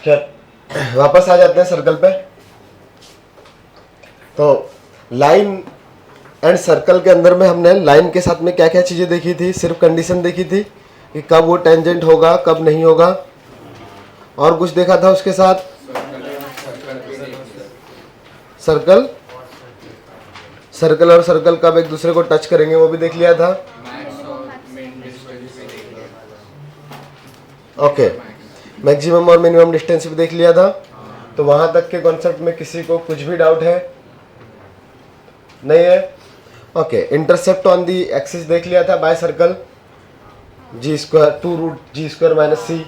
खैर वापस आ जाते हैं सर्कल पे। तो लाइन एंड सर्कल के अंदर में हमने लाइन के साथ में क्या क्या चीज़ें देखी थी, सिर्फ कंडीशन देखी थी कि कब वो टेंजेंट होगा कब नहीं होगा, और कुछ देखा था उसके साथ। सर्कल सर्कल और सर्कल कब एक दूसरे को टच करेंगे वो भी देख लिया था। ओके, मैक्सिमम और मिनिमम डिस्टेंस भी देख लिया था। तो वहां तक के कॉन्सेप्ट में किसी को कुछ भी डाउट है? नहीं है? Okay, intercept on the axis देख लिया था by circle, g square 2√g² - c।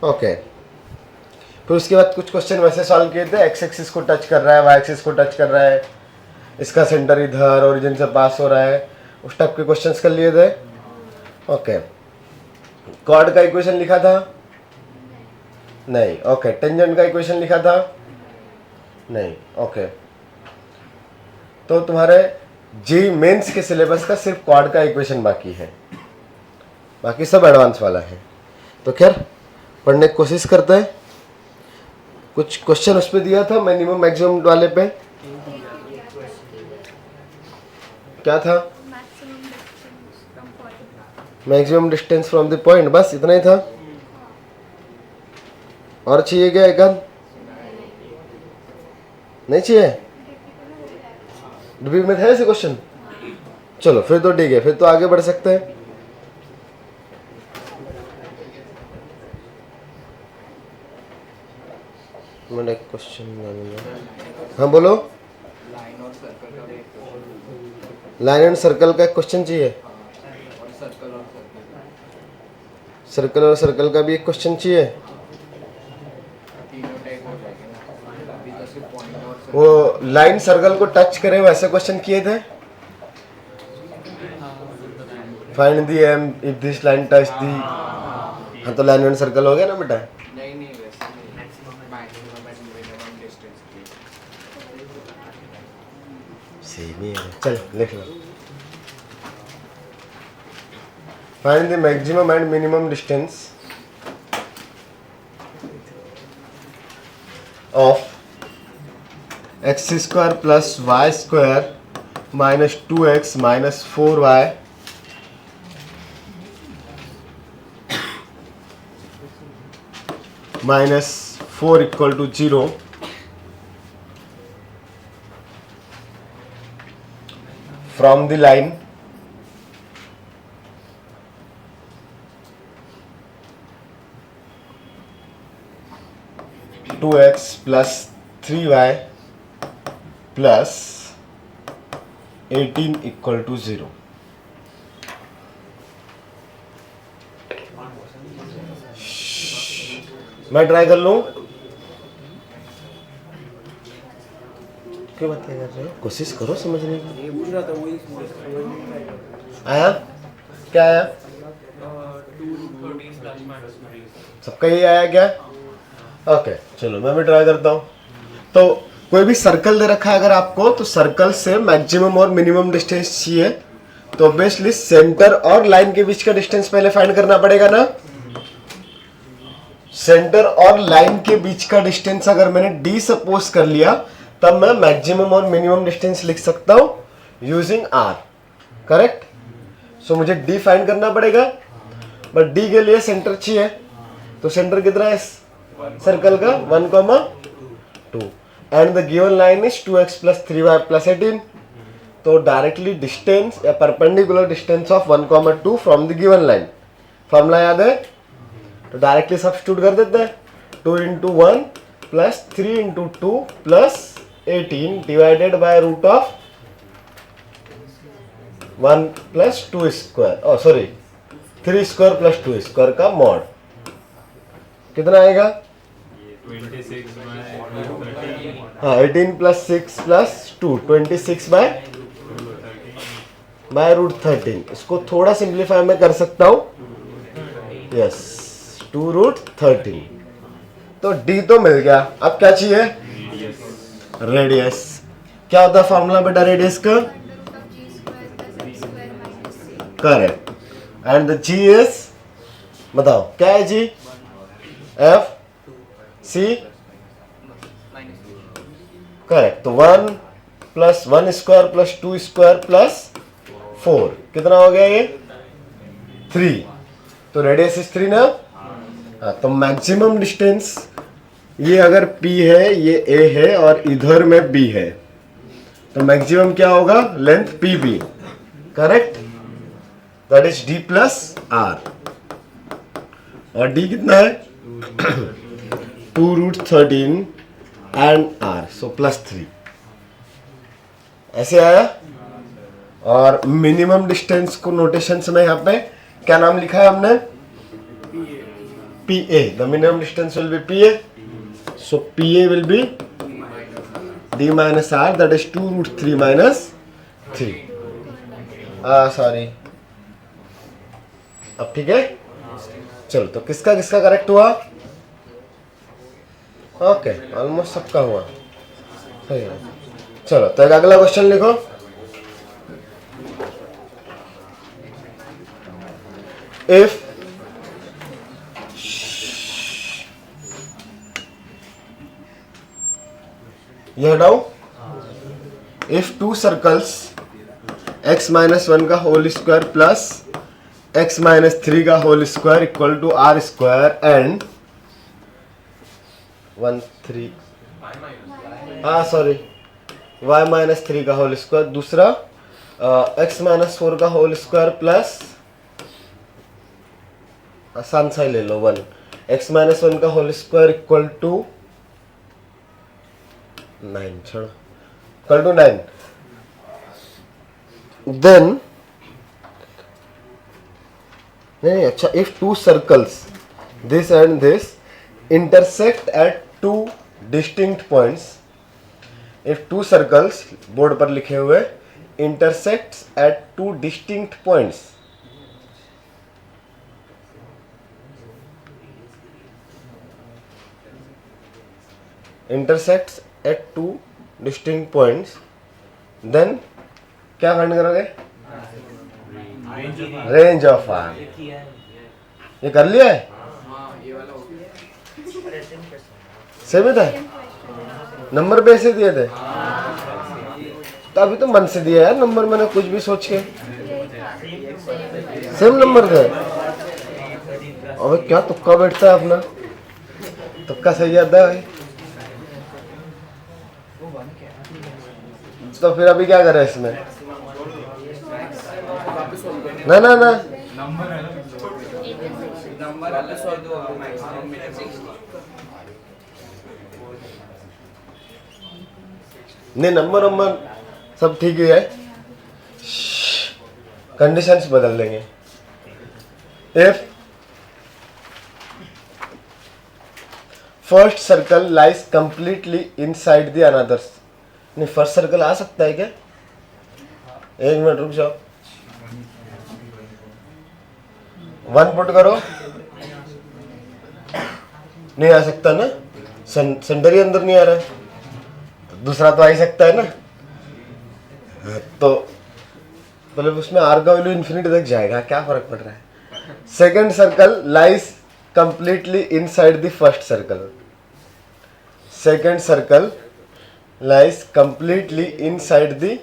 Okay, फिर उसके बाद कुछ क्वेश्चन वैसे सॉल्व किए थे, एक्स एक्सिस को टच कर रहा है, वाई एक्सिस को टच कर रहा है, इसका सेंटर इधर ओरिजिन से पास हो रहा है, उस टाइप के क्वेश्चंस कर लिए थे। ओके, कॉर्ड का इक्वेशन लिखा था? नहीं। ओके, टेंजेंट का इक्वेशन लिखा था? नहीं। ओके, तो तुम्हारे जी मेंस के सिलेबस का सिर्फ कॉर्ड का इक्वेशन बाकी है, बाकी सब एडवांस वाला है। तो खैर पढ़ने की कोशिश करते हैं। कुछ क्वेश्चन उस पर दिया था मिनिमम मैक्सिमम वाले पे, क्या था? Maximum distance from the point, बस इतना ही था। और चाहिए क्या? एक आध नहीं चाहिए? रिव्यू में था ऐसे क्वेश्चन? चलो फिर तो ठीक है, फिर तो आगे बढ़ सकते हैं। मैंने क्वेश्चन, हाँ बोलो। लाइन एंड सर्कल का क्वेश्चन चाहिए, सर्कल और सर्कल का भी एक क्वेश्चन चाहिए। वो लाइन सर्कल को टच करे वैसे क्वेश्चन किए थे। Find the M if this line touch the, हाँ तो लाइन एंड सर्कल हो गया ना बेटा। सही है, चल लिख लो। Find the maximum and minimum distance of x² + y² - 2x - 4y -4 = 0 from the line (2x + 3y + 18 = 0). मैं ट्राई कर लूं? क्यों बातें कर रहे हो? कोशिश करो समझने की। आया? क्या आया? सबका यही आया क्या? ओके, चलो मैं भी ट्राई करता हूँ। तो कोई भी सर्कल दे रखा है अगर आपको, तो सर्कल से मैक्सिमम और मिनिमम डिस्टेंस चाहिए, तो ऑब्वियसली सेंटर और लाइन के बीच का डिस्टेंस पहले फाइंड करना पड़ेगा ना। सेंटर और लाइन के बीच का डिस्टेंस अगर मैंने d सपोज कर लिया, तब मैं मैक्सिमम और मिनिमम डिस्टेंस लिख सकता हूं यूजिंग r, करेक्ट। सो मुझे d फाइंड करना पड़ेगा, बट d के लिए सेंटर चाहिए, तो सेंटर कितना है सर्कल का? 1, 2 and the given line is 2x + 3y + 18। तो डायरेक्टली डिस्टेंस या perpendicular distance of 1, 2 from the given line, formula याद है? तो डायरेक्टली सब्स्टिट्यूट कर देते हैं, 2 × 1 + 3 × 2 + 18 डिवाइडेड बाय √(1 + 2², सॉरी 3² + 2² का मॉड कितना आएगा? 18 + 6 + 2 26 बाय √13। इसको थोड़ा सिंप्लीफाई मैं कर सकता हूं, यस 2√13। तो d तो मिल गया, अब क्या चाहिए? रेडियस। क्या होता है फॉर्मूला बेटा रेडियस का? Correct. And the g is, बताओ क्या है g? f c correct. तो 1 plus 1 square plus 2 square plus 4 कितना हो गया ये 3। तो रेडियस इज 3 ना। हाँ, तो मैक्सिमम डिस्टेंस ये अगर P है, ये A है और इधर में B है, तो मैक्सिमम क्या होगा length PB, correct. That is D plus R और D कितना है 2√13 एंड R, सो +3 ऐसे आया। और मिनिमम डिस्टेंस को नोटेशंस में यहाँ पे क्या नाम लिखा है हमने PA, the minimum distance will be PA, so PA will be D minus R, that is 2√3 minus 3। Sorry, अब ठीक है। चलो तो किसका किसका करेक्ट हुआ? ओके, ऑलमोस्ट सबका हुआ, सही है। चलो तो एक अगला क्वेश्चन लिखो। इफ ये हटाओ, इफ 2 सर्कल्स x माइनस 1 का whole square plus x minus 3 का whole square equal to r square and 1 3 sorry y minus 3 का होल स्क्वायर, दूसरा x माइनस 4 का होल स्क्वायर प्लस आसान सा ही ले लो 1 x माइनस 1 का होल स्क्वायर इक्वल टू 9, छोड़ो, इक्वल टू 9। देन नहीं, अच्छा, if 2 circles this and this intersect at 2 distinct points, if 2 circles board पर लिखे हुए intersects at 2 distinct points, intersects at 2 distinct points, then क्या फाइंड करोगे? Range of r. ये कर लिया है, सेम ही था, नंबर पे ऐसे दिए थे, तो अभी तो मन से दिया यार नंबर, मैंने कुछ भी सोच के, सेम नंबर थे। अबे क्या तुक्का बैठता है अपना, तुक्का सही आता है भाई। तो फिर अभी क्या करें इसमें? ना ना ना, नहीं, नंबर नंबर सब ठीक ही है, कंडीशंस बदल देंगे। If first circle lies completely inside the another, नहीं फर्स्ट सर्कल आ सकता है क्या? एक मिनट रुक जाओ, 1 पुट करो, नहीं आ सकता ना, सेंटर ही अंदर नहीं आ रहा है, तो दूसरा तो आ ही सकता है ना। तो मतलब उसमें आर का वैल्यू इन्फिनिटी तक जाएगा, क्या फर्क पड़ रहा है। Second circle lies completely inside the first circle, second circle lies completely inside the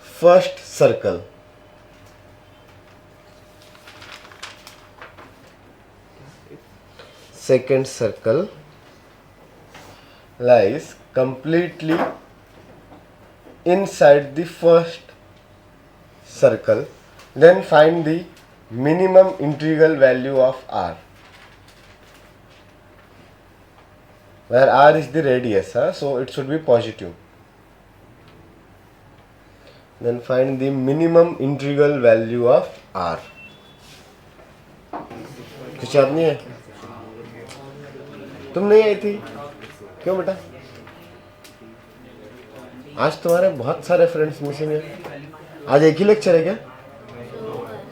first circle, second circle lies completely inside the first circle, then find the minimum integral value of r, where r is the radius, so it should be positive. Then find the minimum integral value of r. कुछ याद नहीं है? तुम नहीं आई थी क्यों बेटा? आज तुम्हारे बहुत सारे फ्रेंड्स मिसिंग है। आज एक ही लेक्चर है क्या?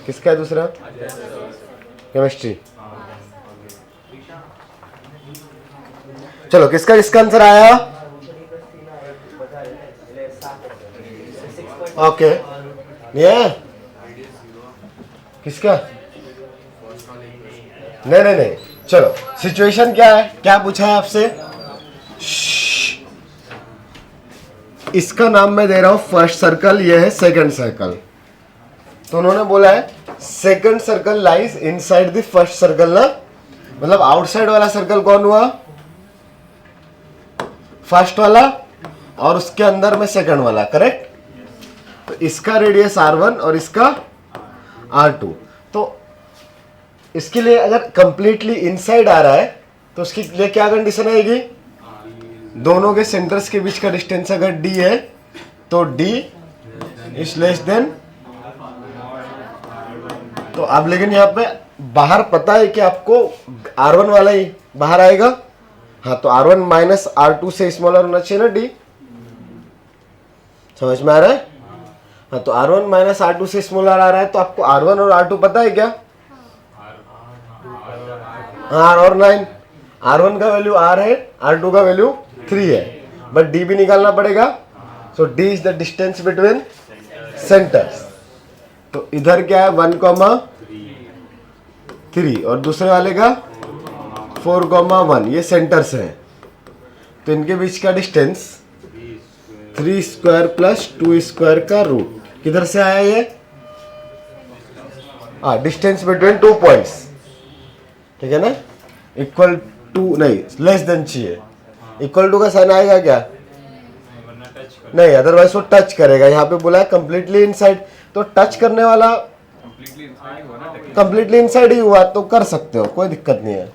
किसका है दूसरा? केमिस्ट्री। चलो किसका किसका आंसर आया? ओके, ये किसका? नहीं नहीं नहीं, चलो सिचुएशन क्या है, क्या पूछा है आपसे? इसका नाम मैं दे रहा हूं फर्स्ट सर्कल, ये है सेकंड सर्कल। तो उन्होंने बोला है second circle lies inside the first circle ना, मतलब आउटसाइड वाला सर्कल कौन हुआ? फर्स्ट वाला, और उसके अंदर में सेकंड वाला, करेक्ट? तो इसका रेडियस r1 और इसका r2। तो इसके लिए अगर कंप्लीटली इनसाइड आ रहा है तो उसके लिए क्या कंडीशन आएगी? दोनों के सेंटर्स के बीच का डिस्टेंस अगर d है तो d इज लेस देन। तो अब लेकिन यहाँ पे बाहर पता है कि आपको r1 वाला ही बाहर आएगा। हाँ, तो r1 माइनस r2 से स्मॉलर होना चाहिए ना d, समझ में आ रहा है? हाँ, तो r1 माइनस r2 से स्मॉलर आ रहा है, तो आपको r1 और r2 पता है क्या? r और 9, r1 का वैल्यू r है, r2 का वैल्यू 3 है, बट d भी निकालना पड़ेगा। सो d is the distance between centres. तो इधर क्या है 1,3 और दूसरे वाले का 4,1, ये सेंटर्स है। तो इनके बीच का डिस्टेंस 3 स्क्वायर प्लस 2 स्क्वायर का रूट किधर से आया ये? डिस्टेंस बिटवीन 2 पॉइंट्स, ठीक है ना? इक्वल टू नहीं, लेस देन चाहिए। इक्वल टू का साइन आएगा क्या? नहीं, अदरवाइज वो टच करेगा। यहाँ पे बोला है कंप्लीटली इनसाइड, तो टच करने वाला कंप्लीटली इनसाइड ही हुआ तो कर सकते हो, कोई दिक्कत नहीं है।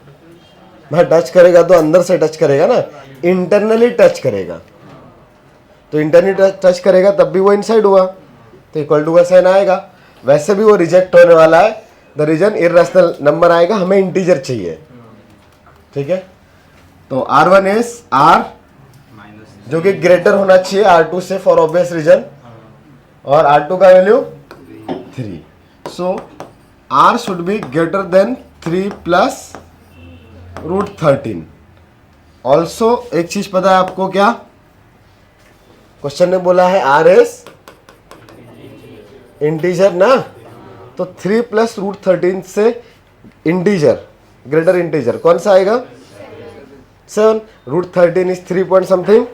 मैं टच करेगा तो अंदर से टच करेगा ना, इंटरनली टच करेगा। तो इंटरनली टच करेगा तब भी वो इनसाइड हुआ, तो इक्वल टू का साइन आएगा। वैसे भी वो रिजेक्ट होने वाला है, द रीजन इर्रेशनल नंबर आएगा, हमें इंटीजर चाहिए, ठीक है? तो r1 इज r जो कि ग्रेटर होना चाहिए r2 से फॉर ऑब्वियस रीजन, और r2 का value 3। So r should be greater than 3 plus root 13। Also एक चीज पता है आपको क्या? क्वेश्चन ने बोला है r इज इंटीजर ना, तो 3 प्लस रूट 13 से इंटीजर, ग्रेटर इंटीजर कौन सा आएगा? 7। Root 13 is 3 point something,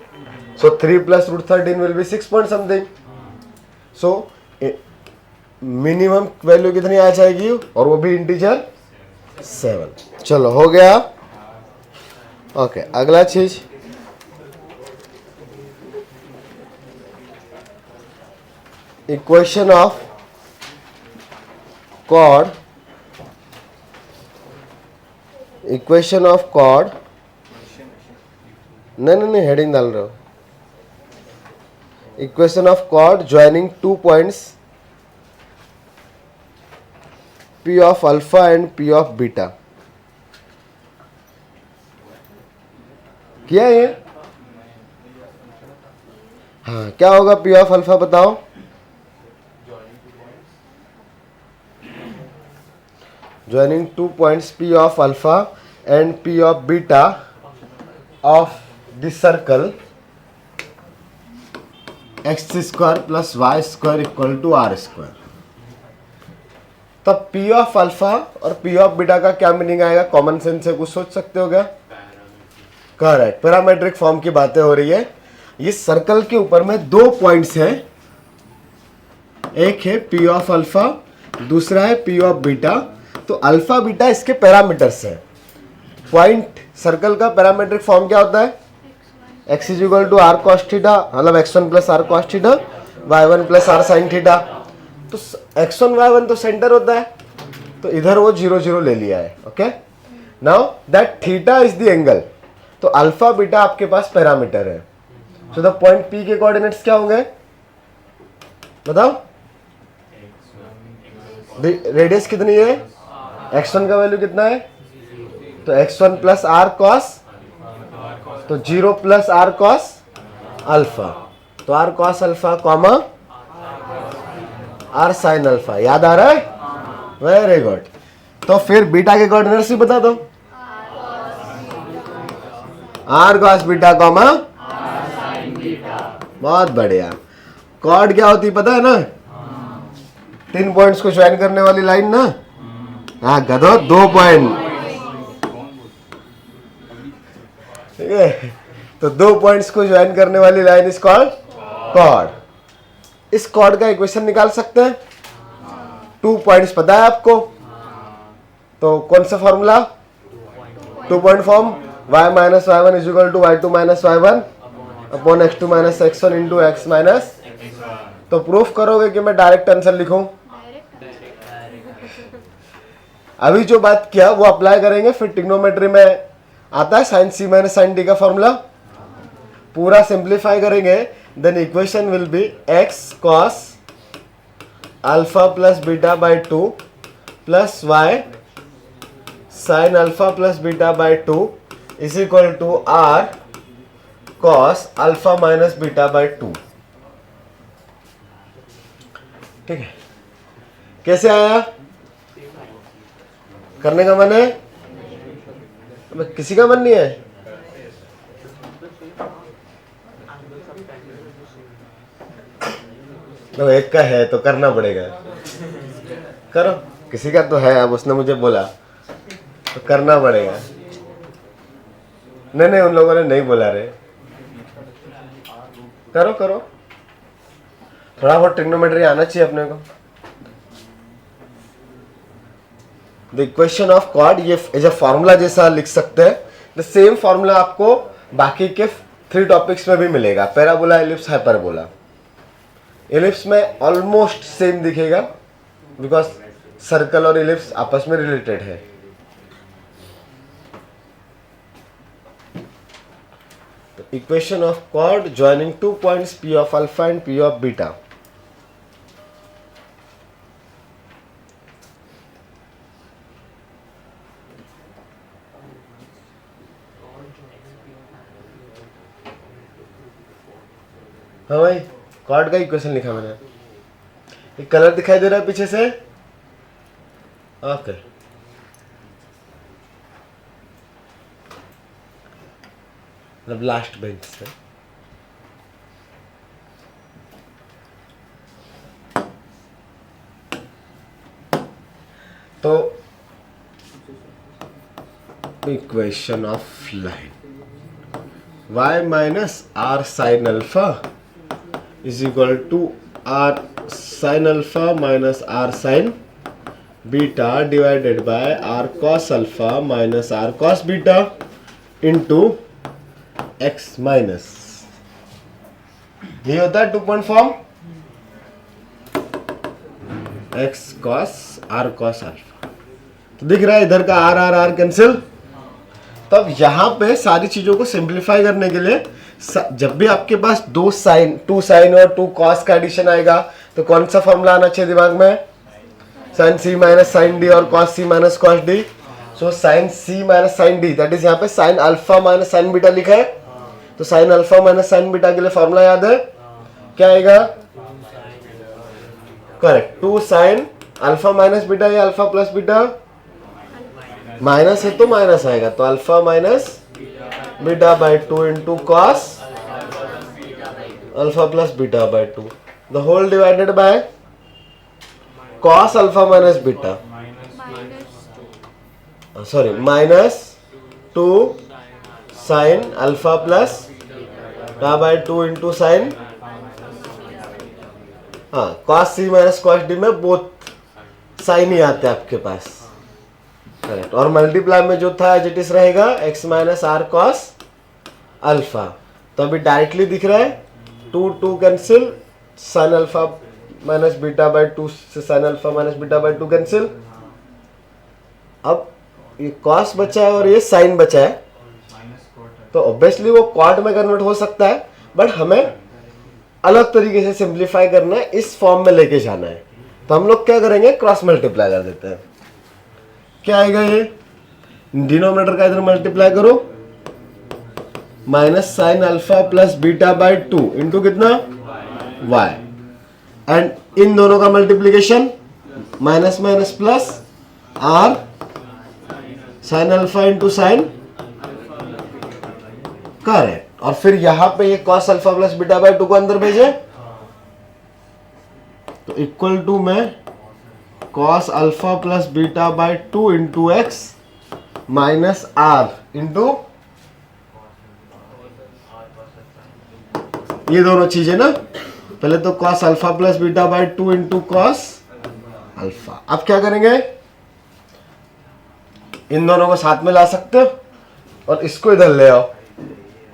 so 3 plus root 13 will be 6 point something. So minimum value कितनी आ जाएगी, और वो भी इंटीजर 7। चलो हो गया। ओके, अगला चीज equation of chord, equation of chord, नहीं हेडिंग डाल रहे हो। Equation of chord joining 2 points P of alpha and P of beta. किया ये? हाँ, क्या होगा P ऑफ अल्फा बताओ? joining 2 points P of alpha and P of beta of the circle x square plus y square equal to r square। तब P of alpha और P of beta का क्या मीनिंग आएगा? Common sense से कुछ सोच सकते हो क्या? करेक्ट, पैरामेट्रिक फॉर्म की बातें हो रही है। ये सर्कल के ऊपर में 2 पॉइंट्स हैं, एक है P of alpha, दूसरा है P of beta। तो अल्फा बीटा इसके पैरामीटर्स है। पॉइंट सर्कल का पैरामेट्रिक फॉर्म क्या होता है? x is equal to r cos theta, मतलब x1 plus r cos theta, y1 plus r sine theta. तो x1 y1 तो सेंटर होता है, तो इधर वो 0 0 ले लिया है। Okay, now that theta is the angle. तो अल्फा बीटा आपके पास पैरामीटर है। सो द पॉइंट P के कोऑर्डिनेट्स क्या होंगे बताओ? रेडियस कितनी है? x1 का वैल्यू कितना है? तो x1 प्लस आर कॉस, तो 0 प्लस आर कॉस अल्फा, तो r cos alpha comma r sine alpha. याद आ रहा है? Very good. तो फिर बीटा के कोऑर्डिनेट्स भी बता दो। आर कॉस बीटा कॉमा, बहुत बढ़िया। कॉर्ड क्या होती पता है ना? 3 पॉइंट्स को ज्वाइन करने वाली लाइन ना। हाँ गधो, 2 पॉइंट ठीक है, तो दो पॉइंट्स को ज्वाइन करने वाली लाइन इज कॉल्ड कॉर्ड। इस कॉर्ड का इक्वेशन निकाल सकते हैं, 2 पॉइंट्स पता है आपको, तो कौन सा formula, 2 point form, y minus y one is equal to y2 minus y one upon x2 minus x1 into x minus. तो प्रूफ करोगे कि मैं डायरेक्ट आंसर लिखूं? अभी जो बात किया वो अप्लाई करेंगे, फिर ट्रिग्नोमेट्री में आता है sine c minus sine d का फॉर्मूला, पूरा सिंप्लीफाई करेंगे, then equation will be x cos alpha plus beta by 2 plus y sine alpha plus beta by 2 is equal to r cos alpha minus beta by 2। ठीक है, कैसे आया? करने का मन है? किसी का मन नहीं है? तो एक का है तो करना पड़ेगा, करो। किसी का तो है, अब उसने मुझे बोला तो करना पड़ेगा। नहीं, उन लोगों ने नहीं बोला रे, करो करो, थोड़ा बहुत ट्रिग्नोमेट्री आना चाहिए अपने को। द इक्वेशन ऑफ कॉर्ड, ये एज अ फॉर्मूला जैसा लिख सकते हैं। द सेम फॉर्मूला आपको बाकी के 3 टॉपिक्स में भी मिलेगा, पैराबोला, एलिप्स, हाइपरबोला। एलिप्स में ऑलमोस्ट सेम दिखेगा बिकॉज सर्कल और एलिप्स आपस में रिलेटेड है। Equation of chord joining 2 points P of alpha and P of beta. हाँ भाई, कॉर्ड का इक्वेशन लिखा मैंने। एक कलर दिखाई दे रहा है पीछे से, ओके। मतलब लास्ट बेंच से। तो equation of line y minus r sine alpha is equal to r sine alpha minus r sine beta divided by r cos alpha minus r cos beta into x minus. ये होता है 2 point form, x cos r cos alpha. तो दिख रहा है इधर का are are are cancel. तब यहां पे सारी चीजों को सिंप्लीफाई करने के लिए जब भी आपके पास 2 साइन और 2 कॉस का एडिशन आएगा तो कौन सा फॉर्मूला आना चाहिए दिमाग में? Sine c minus sine d और cos c minus cos d. So sine c minus sine d, that is यहाँ पे sine alpha minus sine beta लिखा है। तो sine alpha minus sine beta के लिए फॉर्मूला याद है, क्या आएगा? Correct, 2 sine alpha minus beta या अल्फा प्लस बीटा, माइनस है तो माइनस आएगा, तो alpha minus beta by 2 into cos alpha plus beta by 2 the whole divided by cos alpha minus beta, sorry minus 2 sine alpha plus by 2 into sine, हाँ cos c minus cos d में both sine ही आते हैं आपके पास, correct. और multiply में जो था एज इट इज रहेगा x minus r cos alpha. तो अभी डायरेक्टली दिख रहा है 2 cancel, sine alpha minus beta by 2 से sine alpha minus beta by 2 cancel. अब ये कॉस बचा है और ये साइन बचा है, तो ऑब्वियसली वो क्वाड में कन्वर्ट हो सकता है, बट हमें अलग तरीके से सिंप्लीफाई करना है, इस फॉर्म में लेके जाना है। तो हम लोग क्या करेंगे, क्रॉस मल्टीप्लाई कर देते हैं। क्या आएगा? ये डिनोमिनेटर का इधर मल्टीप्लाई करो, minus sine alpha plus beta by 2 into कितना y, एंड इन दोनों का multiplication minus minus plus r sine alpha into sine, correct. और फिर यहां पे ये cos alpha plus beta by 2 को अंदर भेजे, तो इक्वल टू में cos alpha plus beta by 2 into x minus r into ये दोनों चीजें ना, पहले तो cos alpha plus beta by 2 into cos alpha. अब क्या करेंगे, इन दोनों को साथ में ला सकते हो और इसको इधर ले आओ,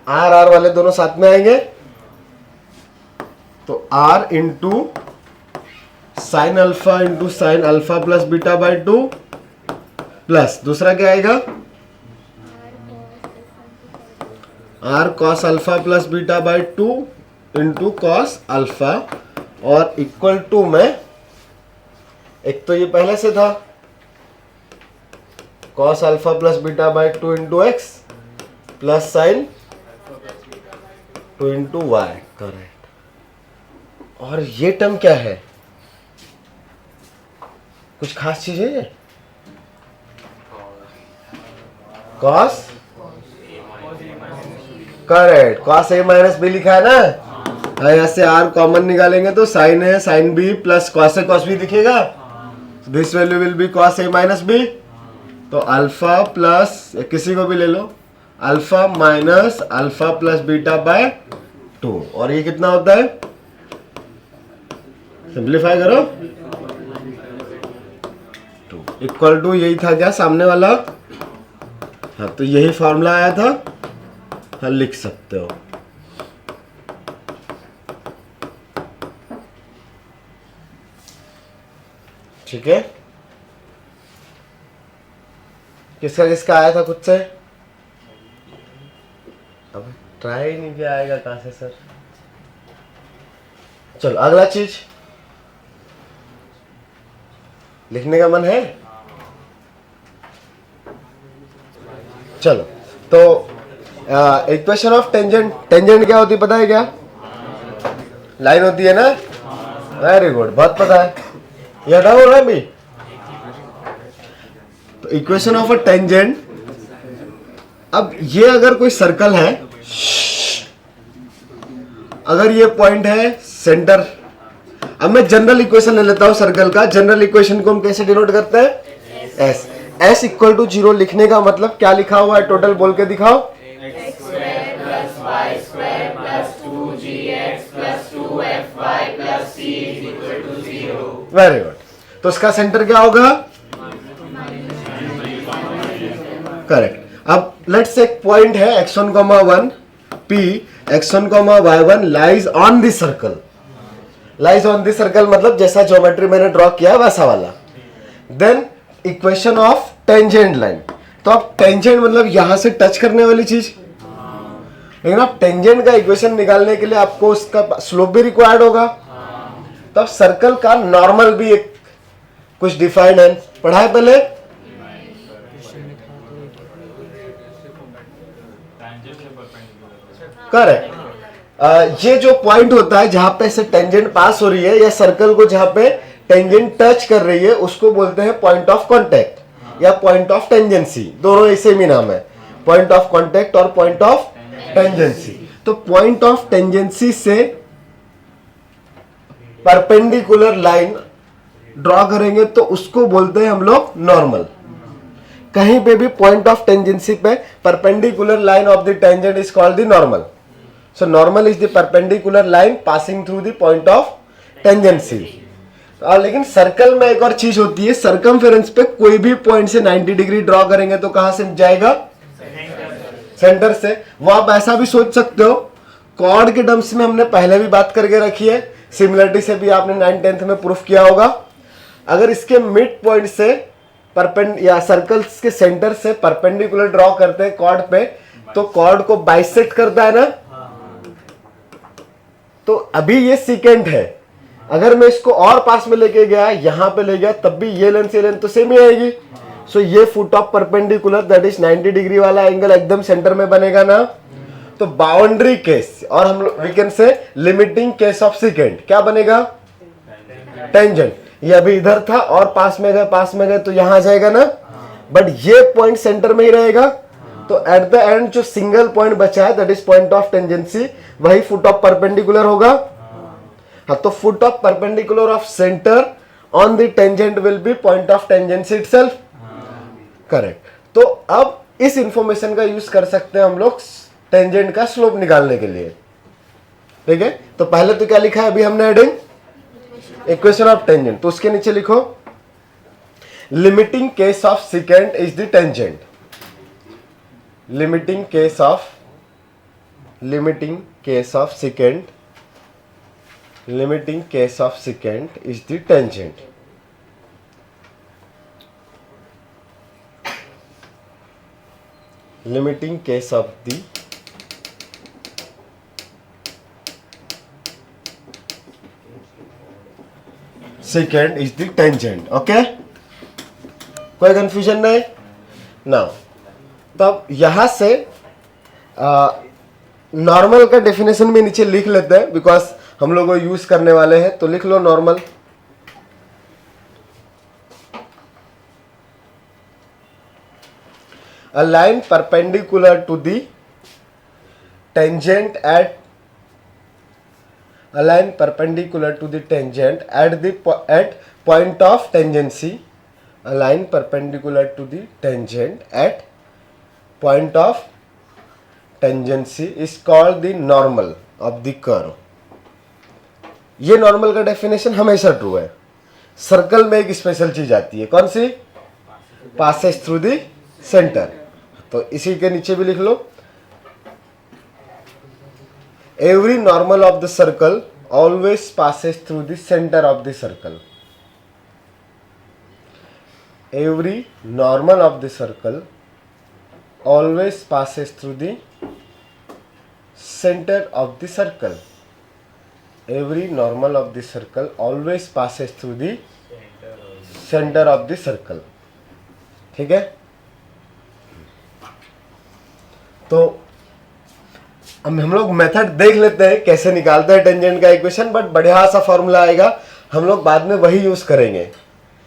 आर आर वाले दोनों साथ में आएंगे तो r into sine alpha into sine alpha plus beta by 2 plus दूसरा क्या आएगा, r cos alpha plus beta by 2 into cos alpha और इक्वल टू में, एक तो ये पहले से था cos alpha plus beta by 2 into x plus sine 2 into y, correct. और ये टर्म क्या है, कुछ खास चीज है, कॉस, करेक्ट, कॉस ए माइनस बी लिखा है ना, यहाँ से आर कॉमन निकालेंगे तो साइन है sine B plus cos A cos B दिखेगा, this value will be cos A minus B, तो अल्फा प्लस किसी को भी ले लो, alpha minus alpha plus beta by 2, और ये कितना होता है, सिंप्लीफाई करो, 2 इक्वल टू यही था क्या सामने वाला, हाँ तो यही फॉर्मूला आया था, हाँ लिख सकते हो। ठीक है, किसका किसका आया था खुद से, अब ट्राई नहीं किया, आएगा कहां से सर। चलो अगला चीज लिखने का मन है, चलो तो इक्वेशन ऑफ टेंजेंट, टेंजेंट क्या होती है पता है क्या, लाइन होती है ना, वेरी गुड, बहुत पता है, ये हटा हो रहा है अभी। तो इक्वेशन ऑफ अ टेंजेंट, अब ये अगर कोई सर्कल है, अगर ये पॉइंट है सेंटर, अब मैं जनरल इक्वेशन ले लेता हूं सर्कल का, जनरल इक्वेशन को हम कैसे डिनोट करते हैं, एस, एस इक्वल टू 0 लिखने का मतलब क्या लिखा हुआ है, टोटल बोल के दिखाओ, x square plus y square plus 2gx plus 2fy plus c is equal to 0। Very good, तो इसका सेंटर क्या होगा, करेक्ट। अब लेट्स एक पॉइंट है x1, 1 p, x1, y1 lies on this circle, lies on this circle मतलब जैसा geometry मैंने ड्रॉ किया वैसा वाला। Then equation of tangent line, तो अब टेंजेंट मतलब यहां से टच करने वाली चीज, लेकिन अब टेंजेंट का इक्वेशन निकालने के लिए आपको उसका स्लोप भी रिक्वायर्ड होगा, तो अब सर्कल का नॉर्मल भी एक कुछ डिफाइंड है, पढ़ा है पहले, करेक्ट। ये जो पॉइंट होता है जहां पे से टेंजेंट पास हो रही है या सर्कल को जहां पे टेंजेंट टच कर रही है उसको बोलते हैं पॉइंट ऑफ कांटेक्ट या पॉइंट ऑफ टेंजेंसी, दोनों ऐसे ही नाम है, पॉइंट ऑफ कांटेक्ट और पॉइंट ऑफ टेंजेंसी। तो पॉइंट ऑफ टेंजेंसी से परपेंडिकुलर लाइन ड्रॉ करेंगे तो उसको बोलते हैं हम लोग नॉर्मल। कहीं पे भी पॉइंट ऑफ टेंजेंसी पे perpendicular line of the tangent is called the normal. So normal is the perpendicular line passing through the point of tangency. लेकिन सर्कल में एक और चीज होती है, सर्कमफेरेंस पे कोई भी पॉइंट से 90 डिग्री ड्रॉ करेंगे तो कहां से जाएगा, सेंटर से। वो आप ऐसा भी सोच सकते हो, कॉर्ड के टर्म्स में हमने पहले भी बात करके रखी है, सिमिलरिटी से भी आपने 9th 10th में प्रूफ किया होगा। अगर इसके मिड पॉइंट से या सर्कल्स के सेंटर से परपेंडिकुलर ड्रॉ करते हैं कॉर्ड पे, तो कॉर्ड को बाइसेक्ट करता है ना, तो अभी ये सीकेंट है, अगर मैं इसको और पास में लेके गया, यहां पे ले गया, तब भी ये लेंथ तो सेम ही आएगी। सो ये foot of perpendicular that is 90 degree वाला एंगल एकदम सेंटर में बनेगा ना। तो बाउंड्री केस और हम we can say limiting case of secant क्या बनेगा, टेंजेंट। ये अभी इधर था और पास में गए तो यहां आ जाएगा ना, बट ये पॉइंट सेंटर में ही रहेगा। तो एट द एंड जो सिंगल पॉइंट बचा है that is point of tangency, वही फुट ऑफ परपेंडिकुलर होगा। हाँ, तो foot of perpendicular of centre on the tangent will be point of tangency itself, correct. तो अब इस इंफॉर्मेशन का यूज कर सकते हैं हम लोग टेंजेंट का स्लोप निकालने के लिए। ठीक है, तो पहले तो क्या लिखा है अभी हमने हेडिंग इक्वेशन ऑफ टेंजेंट, तो उसके नीचे लिखो limiting case of second is the tangent, limiting case of second, limiting case of secant is the tangent. Limiting case of the secant is the tangent. Okay? कोई confusion नहीं? Now, तब यहां से normal का डेफिनेशन भी नीचे लिख लेते हैं, बिकॉज हम लोग यूज करने वाले हैं, तो लिख लो normal. A line perpendicular to the tangent at point of tangency, a line perpendicular to the tangent at point of tangency is called the normal of the curve. ये नॉर्मल का डेफिनेशन हमेशा true है। Circle में एक special चीज आती है, कौन सी? Passes through the centre. तो इसी के नीचे भी लिख लो every normal of the circle always passes through the centre of the circle. Every normal of the circle always passes through the centre of the circle. Every normal of the circle always passes through the center of the circle. ठीक है, तो अब हम लोग method देख लेते हैं कैसे निकालते हैं टेंजेंट का इक्वेशन, बट बढ़िया सा फॉर्मूला आएगा, हम लोग बाद में वही यूज करेंगे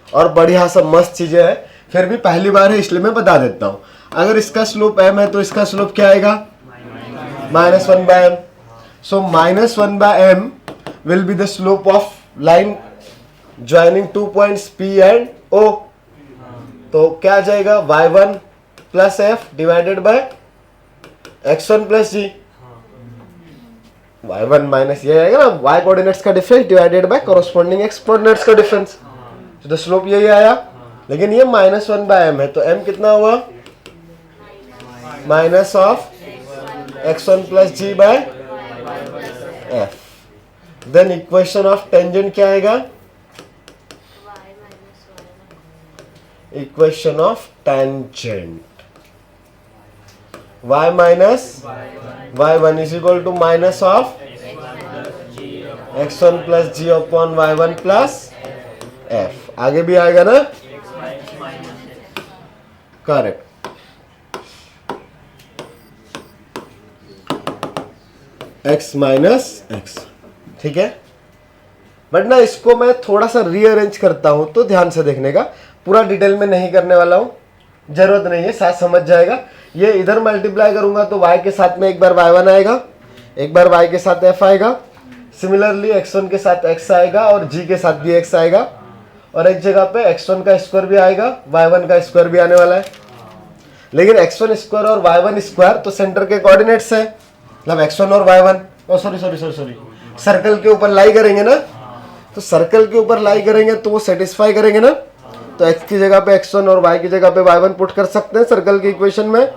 और बढ़िया सा मस्त चीजें हैं। फिर भी पहली बार है इसलिए मैं बता देता हूं। अगर इसका स्लोप m है तो इसका स्लोप क्या आएगा? -1/m। So -1/m will be the slope of line joining 2 points P and O। तो क्या आ जाएगा? y1 plus f divided by x1 plus g। y1 minus ये आएगा ना, y कोऑर्डिनेट्स का difference divided by corresponding x coordinates का difference, तो slope यही आया। लेकिन ये -1/m है, तो m कितना हुआ? Minus of x1 plus g by f। Then equation of tangent क्या आएगा? Equation of tangent y minus y1 is equal to minus of x1 plus g upon y1 plus f। आगे भी आएगा ना? करेक्ट। x माइनस x, ठीक है। But ना इसको मैं थोड़ा सा रीअरेंज करता हूं, तो ध्यान से देखने का, पूरा डिटेल में नहीं करने वाला हूं, जरूरत नहीं है, शायद समझ जाएगा। ये इधर मल्टीप्लाई करूंगा तो y के साथ में एक बार y1 आएगा, एक बार y के साथ f आएगा, सिमिलरली x1 के साथ x आएगा और g के साथ भी x आएगा, और एक जगह पे x1 का स्क्वायर भी आएगा, y1 का स्क्वायर भी आने वाला है। लेकिन x1 स्क्वायर और y1 स्क्वायर तो सेंटर के कोऑर्डिनेट्स है, मतलब x1 और y1 सॉरी सर्कल के ऊपर लाई करेंगे ना, तो सर्कल के ऊपर लाई करेंगे तो वो सेटिस्फाई करेंगे ना, तो x की जगह पे x1 और y की जगह पे y1 पुट कर सकते हैं सर्कल की इक्वेशन में।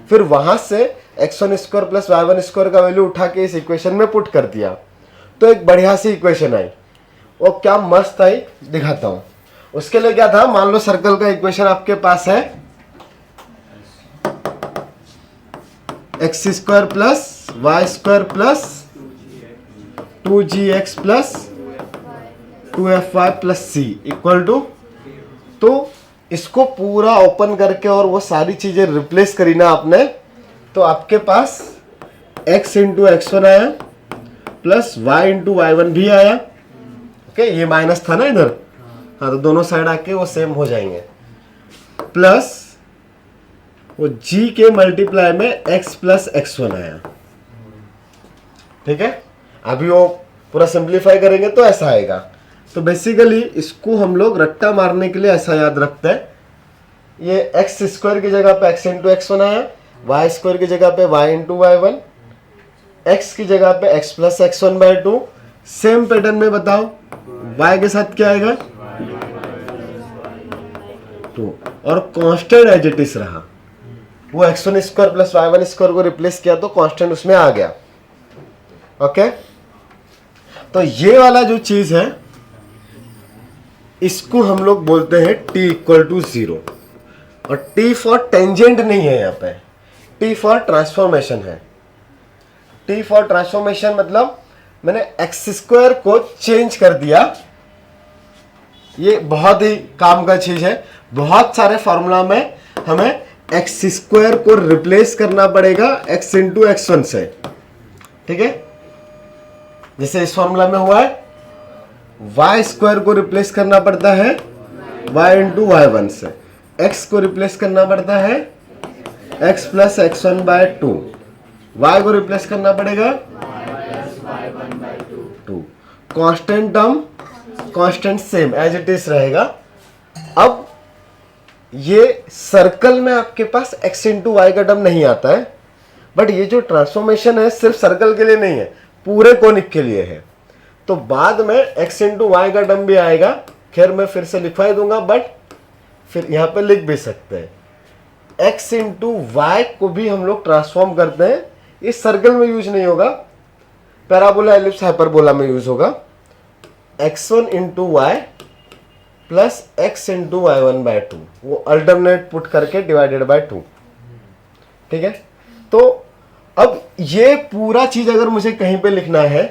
फिर वहां से x1 square plus y1 square का वैल्यू उठा के इस इक्वेशन में पुट कर दिया, तो एक बढ़िया सी इक्वेशन आई। वो क्या मस्त आई, दिखाता हूं। उसके लिए क्या था, मान लो सर्कल का इक्वेशन आपके पास है x square plus y square plus 2gx plus 2fy plus c equal to, तो इसको पूरा ओपन करके और वो सारी चीजें रिप्लेस करी ना आपने, तो आपके पास x इंटू x1 आया प्लस y इंटू y1 भी आया। ओके, ये माइनस था ना इधर, हाँ, तो दोनों साइड आके वो सेम हो जाएंगे, प्लस वो g के मल्टीप्लाई में x प्लस x1 आया। ठीक है, अभी वो पूरा सिंप्लीफाई करेंगे तो ऐसा आएगा। तो बेसिकली इसको हम लोग रट्टा मारने के लिए ऐसा याद रखते हैं, ये x स्क्वायर की जगह पे x इंटू x1 आया, y स्क्वायर की जगह पे y इंटू y1, x की जगह पे x plus x1/2। Same pattern में बताओ y के साथ क्या आएगा 2, और कांस्टेंट एज इट इज रहा। वो x1 square plus y1 square को रिप्लेस किया तो कांस्टेंट उसमें आ गया। ओके, तो ये वाला जो चीज है इसको हम लोग बोलते हैं t इक्वल टू 0, और t फॉर टेंजेंट नहीं है, यहाँ पे t फॉर ट्रांसफॉर्मेशन है। t फॉर ट्रांसफॉर्मेशन मतलब मैंने x स्क्वायर को चेंज कर दिया। ये बहुत ही काम का चीज है। बहुत सारे फॉर्मूला में हमें x स्क्वायर को रिप्लेस करना पड़ेगा x इंटू x1 से, ठीक है। जैसे इस फॉर्मूला में हुआ है y स्क्वायर को रिप्लेस करना पड़ता है y इंटू y1 से, x को रिप्लेस करना पड़ता है x प्लस x1/2, y को रिप्लेस करना पड़ेगा 2। Constant term constant same as it is रहेगा। अब ये सर्कल में आपके पास x इंटू वाई का टर्म नहीं आता है, बट ये जो ट्रांसफॉर्मेशन है सिर्फ सर्कल के लिए नहीं है, पूरे कोनिक के लिए है। तो बाद में x इंटू वाई का टर्म भी आएगा। खैर मैं फिर से लिखवा दूंगा, बट फिर यहाँ पे लिख भी सकते हैं। x इंटू वाई को भी हम लोग ट्रांसफॉर्म करते हैं। इस सर्कल में यूज नहीं होगा, पैराबोला एलिप्स हाइपरबोला में यूज होगा। x1 into y plus x into y1/2, वो अल्टरनेट पुट करके डिवाइडेड बाय 2, ठीक है। तो अब ये पूरा चीज अगर मुझे कहीं पे लिखना है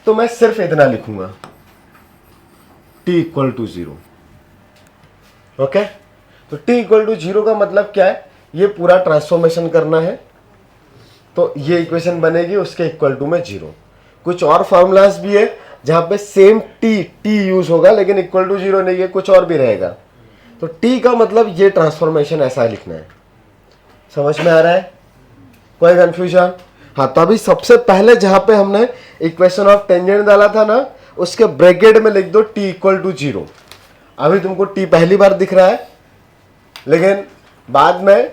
तो मैं सिर्फ इतना लिखूंगा t इक्वल टू 0। ओके, तो t इक्वल टू 0 का मतलब क्या है, ये पूरा ट्रांसफॉर्मेशन करना है तो ये इक्वेशन बनेगी उसके इक्वल टू में 0। कुछ और फॉर्मूलाज भी है जहां पे सेम t यूज होगा लेकिन इक्वल टू 0 नहीं है, कुछ और भी रहेगा। तो t का मतलब ये ट्रांसफॉर्मेशन ऐसा लिखना है। समझ में आ रहा है? कोई कंफ्यूजन? हाँ, तो अभी सबसे पहले जहां पे हमने इक्वेशन ऑफ टेंजेंट डाला था ना, उसके ब्रैकेट में लिख दो t इक्वल टू 0। अभी तुमको t पहली बार दिख रहा है, लेकिन बाद में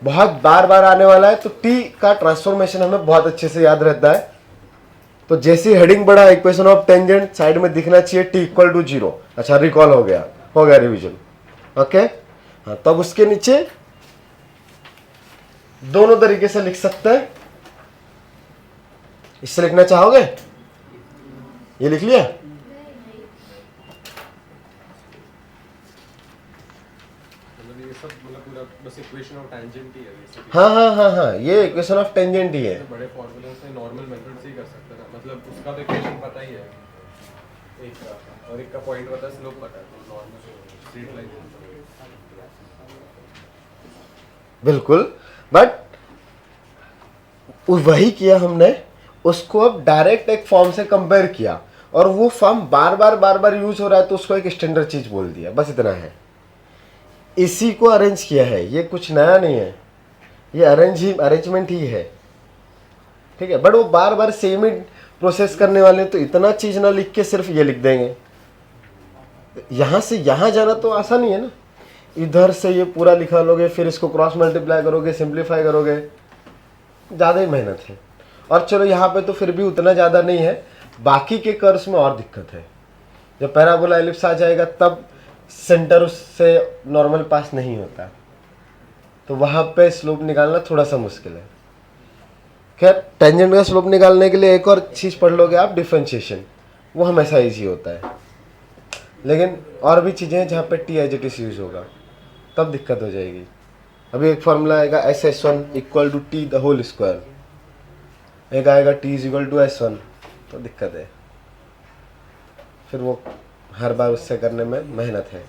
बहुत बार बार आने वाला है, तो t का ट्रांसफॉर्मेशन हमें बहुत अच्छे से याद रहता है। तो जैसी हेडिंग बढ़ा इक्वेशन ऑफ टेंजेंट साइड में दिखना चाहिए t इक्वल टू 0। अच्छा, रिकॉल हो गया रिवीजन। ओके, हाँ, तब उसके नीचे दोनों तरीके से लिख सकते हैं। इससे लिखना चाहोगे? ये लिख लिया? बस इक्वेशन ऑफ टेंजेंट ही है बेसिकली। हाँ, ये इक्वेशन ऑफ टेंजेंट ही है। बड़े फॉर्मूले से नॉर्मल मेथड से ही कर सकते हैं, मतलब उसका तो इक्वेशन पता ही है एक का, और एक का पॉइंट पता है, स्लोप पता है, तो नॉर्मल स्ट्रेट लाइन। बिल्कुल, बट वही किया हमने, उसको अब डायरेक्ट एक फॉर्म से कंपेयर किया, और वो फॉर्म बार बार यूज हो रहा है तो उसको एक स्टैंडर्ड चीज बोल दिया, बस इतना है। इसी को अरेंज किया है, ये कुछ नया नहीं है, ये अरेंजमेंट ही है, ठीक है। बट वो बार बार सेम ही प्रोसेस करने वाले, तो इतना चीज ना लिख के सिर्फ ये लिख देंगे। यहां से यहां जाना तो आसान ही है ना, इधर से ये पूरा लिखा लोगे, फिर इसको क्रॉस मल्टीप्लाई करोगे, सिंप्लीफाई करोगे, ज़्यादा ही मेहनत है। और चलो यहाँ पे तो फिर भी उतना ज़्यादा नहीं है, बाकी के कर्व्स में और दिक्कत है। जब पैराबोला एलिप्स आ जाएगा तब सेंटर उससे नॉर्मल पास नहीं होता, तो वहाँ पे स्लोप निकालना थोड़ा सा मुश्किल है। खैर, टेंजेंट का स्लोप निकालने के लिए एक और चीज़ पढ़ लोगे आप, डिफरेंशिएशन, वो हमेशा ईजी होता है। लेकिन और भी चीज़ें हैं जहाँ पे T as it is use होगा, तब दिक्कत हो जाएगी। अभी एक फॉर्मूला आएगा SS1 equal to T the whole square, एक आएगा t is equal to S1, तो दिक्कत है, फिर वो हर बार उससे करने में मेहनत है।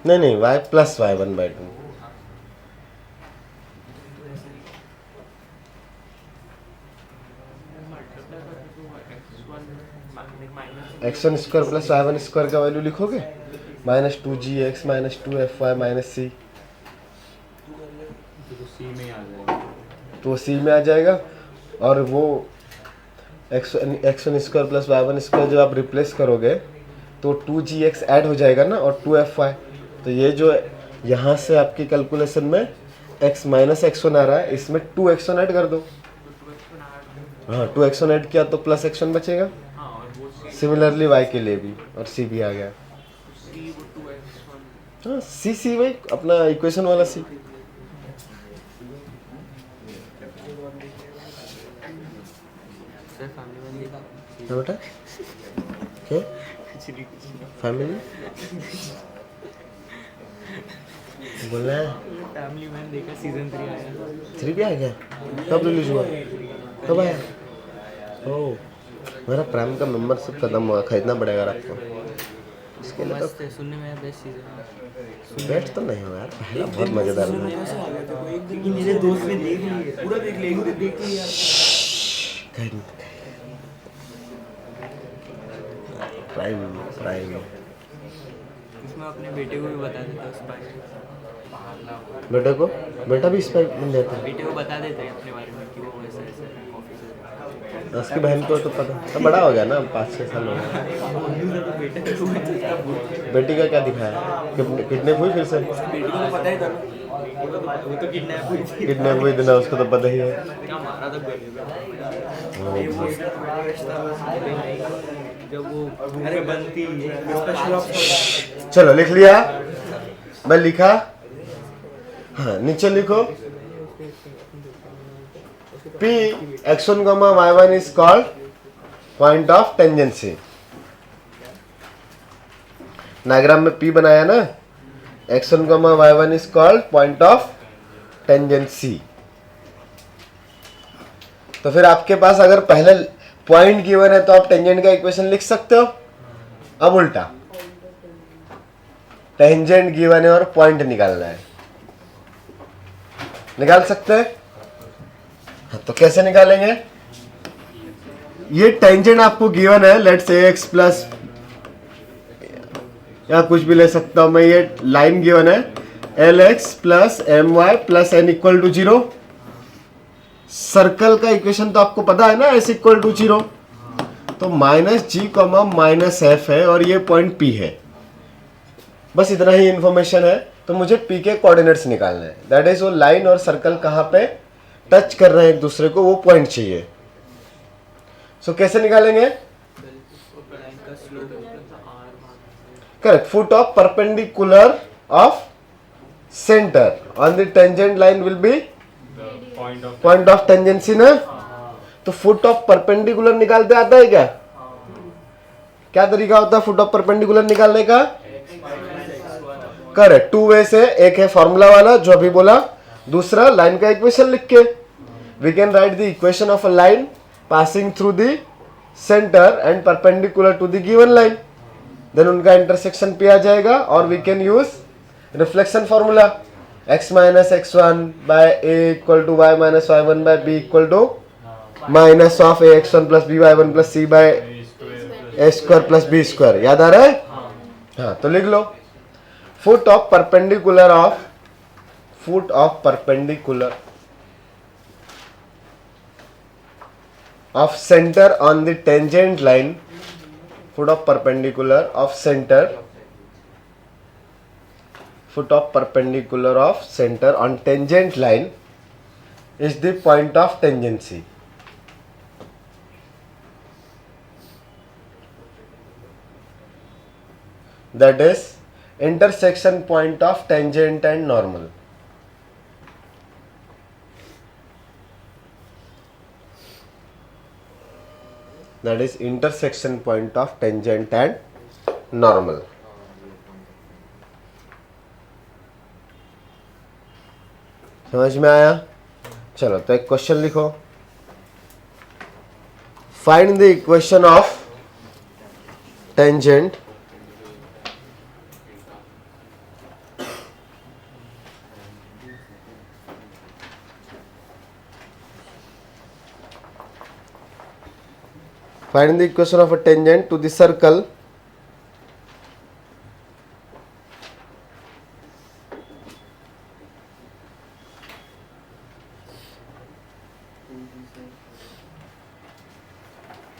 नहीं, y plus y1/2। x1 square plus y1 square का वैल्यू लिखोगे -2gx -2fy -c, तो सी में आ जाएगा। और वो x1 square plus y1 square जब आप रिप्लेस करोगे तो 2gx ऐड हो जाएगा ना, और 2fy, तो ये जो यहाँ से आपकी कैलकुलेशन में x माइनस x1 आ रहा है, इसमें 2x1 ऐड कर दो। हाँ 2x1 ऐड किया तो प्लस x1 बचेगा। सिमिलरली y के लिए भी, और c भी आ गया। हाँ c वही अपना इक्वेशन वाला c। क्या बेटा, क्या फैमिली बोलना है? फैमिली मैन देखा, सीजन 3 आया। 3 भी आ गया? कब रिलीज हुआ, कब आया? ओह, मेरा प्राइम का मेंबरशिप खत्म हुआ, खरीदना पड़ेगा आपको। इसके लिए मस्त है, सुनने में बेस्ट सीजन। तो बेस्ट तो नहीं हुआ यार, पहला बहुत मजेदार था। क्योंकि मेरे दोस्त ने देख लिया, पूरा देख लिया, देख लिया। प्राइम इसमें अपने बेटे को भी बता देता है स्पाई। बेटे को, बेटा भी स्पाई बन जाता है। बेटे को बता देते हैं अपने बारे में कि वो ऐसा ऐसा ऑफिसर है। उसकी बहन को तो पता, तो बड़ा हो गया ना, 5-6 साल हो गया। बेटी का क्या दिखाया, किडनैप हुई फिर से? बेटी को तो पता ही था ना, वो तो किडनैप हुई थी। किडनैप हुई थी ना, उसको तो पता ही है। क्या मारा था गले में। वो जब वो अरे बनती स्पेशल ऑप्शन। चलो लिख लिया, मैं लिखा। हाँ नीचे लिखो, P x1, y1 is called point of tangency। Diagram में P बनाया ना, x1, y1 is called point of tangency। तो फिर आपके पास अगर पहले पॉइंट गिवन है तो आप टेंजेंट का इक्वेशन लिख सकते हो। अब उल्टा, टेंजेंट गिवन है और पॉइंट निकालना है, निकाल सकते हैं। हाँ, तो कैसे निकालेंगे? ये टेंजेंट आपको गिवन है, लेट्स से x प्लस, या कुछ भी ले सकता हूं मैं। ये लाइन गिवन है lx plus my plus n equal to 0। Circle का इक्वेशन तो आपको पता है ना, s इक्वल टू 0। तो minus g comma minus f है और ये पॉइंट P है। बस इतना ही इंफॉर्मेशन है। तो मुझे P के कोऑर्डिनेट्स निकालने हैं, दैट इज वो लाइन और सर्कल कहाँ पे टच कर रहे हैं एक दूसरे को, वो पॉइंट चाहिए। सो कैसे निकालेंगे? Correct, foot of perpendicular of centre on the tangent line will be point of tangency ना। तो फुट ऑफ परपेंडिकुलर निकालते आता है क्या? क्या तरीका होता है फुट ऑफ परपेंडिकुलर निकालने का? करेक्ट, 2 वे से, एक है फॉर्मूला वाला जो अभी बोला, दूसरा लाइन का इक्वेशन लिख के। We can write the equation of a line passing through the centre and perpendicular to the given line, then उनका इंटरसेक्शन पे आ जाएगा और we can use reflection formula, x minus x1 by a equal to y minus y1 by b equal to minus of a x1 plus b y1 plus c by a square plus b square. याद आ रहा है? हाँ, तो लिख लो, foot of perpendicular of centre on the tangent line, foot of perpendicular of center on tangent line is the point of tangency। that is intersection point of tangent and normal। that is intersection point of tangent and normal। समझ में आया? चलो तो एक question लिखो, find the equation of tangent find the equation of a tangent to the circle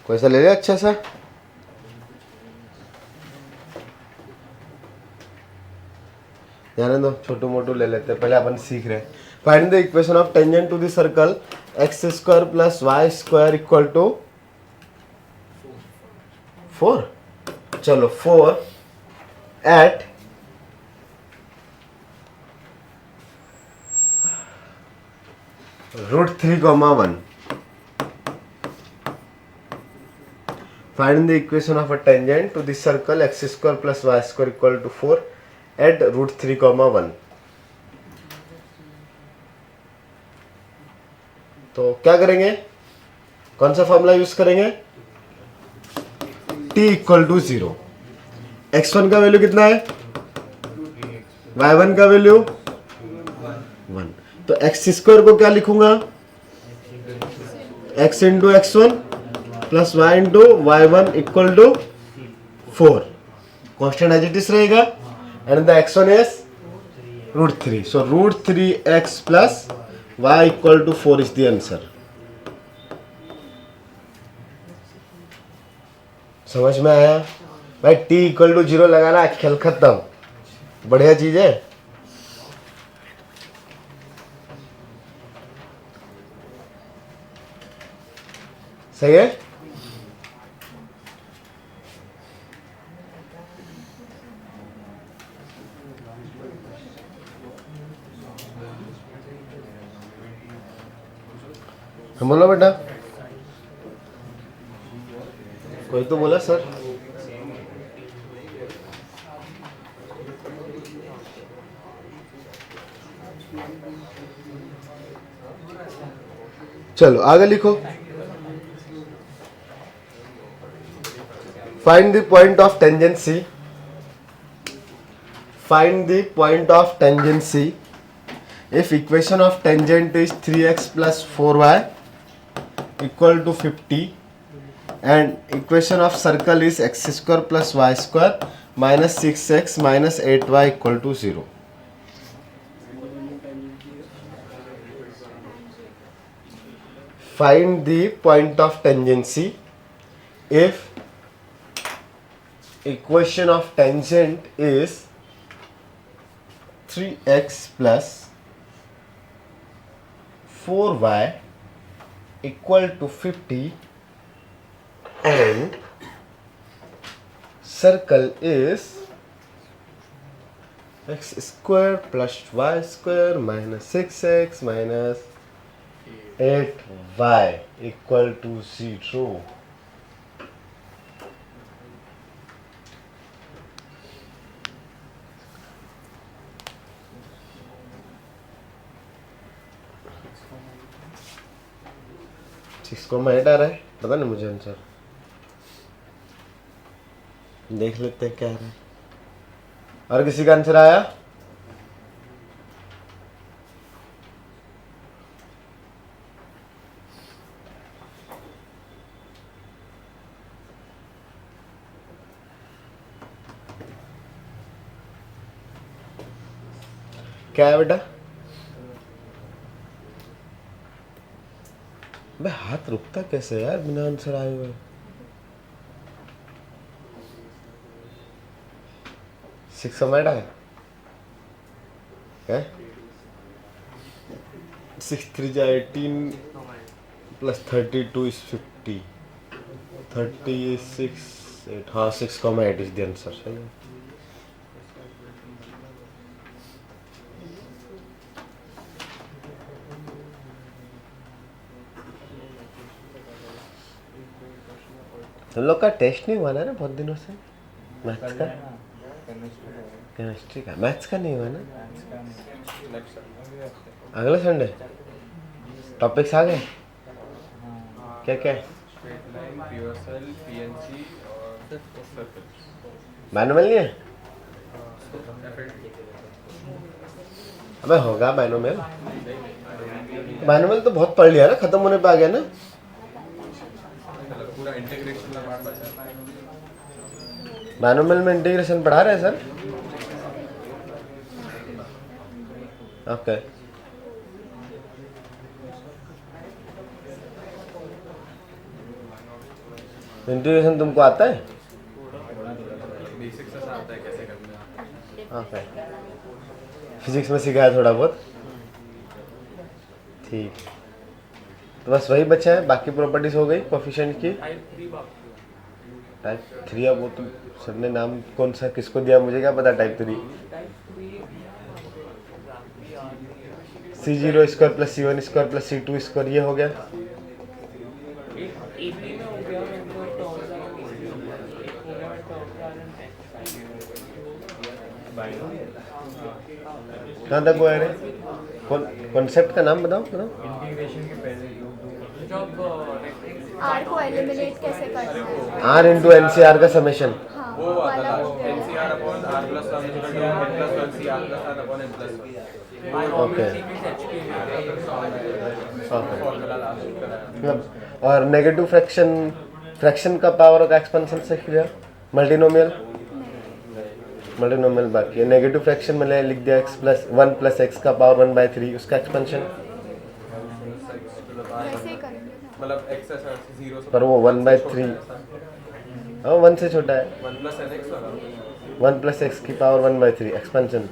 कोई सा ले लिया अच्छा सा। जाने दो, छोटू मोटू ले लेते हैं, पहले अपन सीख रहे हैं. Find the equation of tangent to the circle x square plus y square equal to 4. चलो 4 at √3, 1. Find the equation of a tangent to the circle x square plus y square equal to 4 at √3, 1. तो क्या करेंगे, कौन सा formula use करेंगे, t equal to 0. x1 का value कितना है, y1 का वैल्यू 1. तो एक्स स्क्वायर को क्या लिखूंगा, x into x1 plus y into y1 equal to 4. Constant as it is रहेगा and the x1 is √3. So √3x plus y equal to 4 is the answer. समझ में आया भाई, t इक्वल टू 0 लगाना, खेल खत्म. बढ़िया चीज है. सही है. बोलो बेटा, कोई तो बोला सर. चलो आगे लिखो. Find the point of tangency. Find the point of tangency if equation of tangent is 3x plus 4y equal to 50 and equation of circle is x square plus y square minus 6x minus 8y equal to 0. Find the point of tangency if equation of tangent is 3x plus 4y equal to 50 and circle is x square plus y square minus 6x minus 8y equal to 0. इसको mat आ रहा है, पता नहीं मुझे answer. देख लेते हैं क्या है. और किसी का आंसर आया, क्या है बेटा. भाई हाथ रुकता कैसे यार बिना आंसर आए हुए. 6 समझ है क्या, 6 3 जा 18 प्लस 32 इज 50, 36 8. हाँ 6,8 इज द आंसर. सही है. तुम लोग का टेस्ट नहीं हुआ ना बहुत दिनों से, मैथ्स का, केमिस्ट्री का. मैथ्स का नहीं हुआ ना, अगले संडे टॉपिक्स आ गए. क्या क्या मैनुअल नहीं है. अबे होगा मैनुअल. मैनुअल तो बहुत पढ़ लिया ना, खत्म होने पे आ गया ना. पूरा इंटीग्रेशन का पार्ट बचा है. मैनुअल में इंटीग्रेशन पढ़ा रहे हैं सर. ओके. इंटीग्रेशन तुमको आता है? बेसिक से आता है कैसे करना है. ओके. फिजिक्स में सिखाया थोड़ा बहुत, ठीक। तो बस वही बचा है, बाकी प्रॉपर्टीज हो गई कोफिशिएंट की। टाइप 3 अब वो तो सर ने नाम कौन सा किसको दिया मुझे क्या पता। Type 3 C0 square plus C1 square plus C2 square, ये हो गया। कहाँ तक वो है रे? कॉन्सेप्ट का नाम बताओ बताओ। आर को एलिमिनेट कैसे करना है? R इंटू NCR का समेशन। हाँ, वो वाला वाला हो गया। NCR upon R plus 1 equal to N plus 1 CR plus 1 upon N plus 1। Okay formula last कराया। और नेगेटिव फ्रैक्शन का पावर का एक्सपेंशन से किया। मल्टीनोमियल बाकी है। नेगेटिव फ्रैक्शन में लिख दिया x प्लस 1 प्लस एक्स का पावर 1/3, उसका एक्सपेंशन। वैसे ही करेंगे ना। मतलब x से 0 से पर वो 1/3, हाँ 1 से छोटा है। 1 प्लस nx होगा। 1 प्लस एक्स की पावर 1/3 एक्सपेंशन।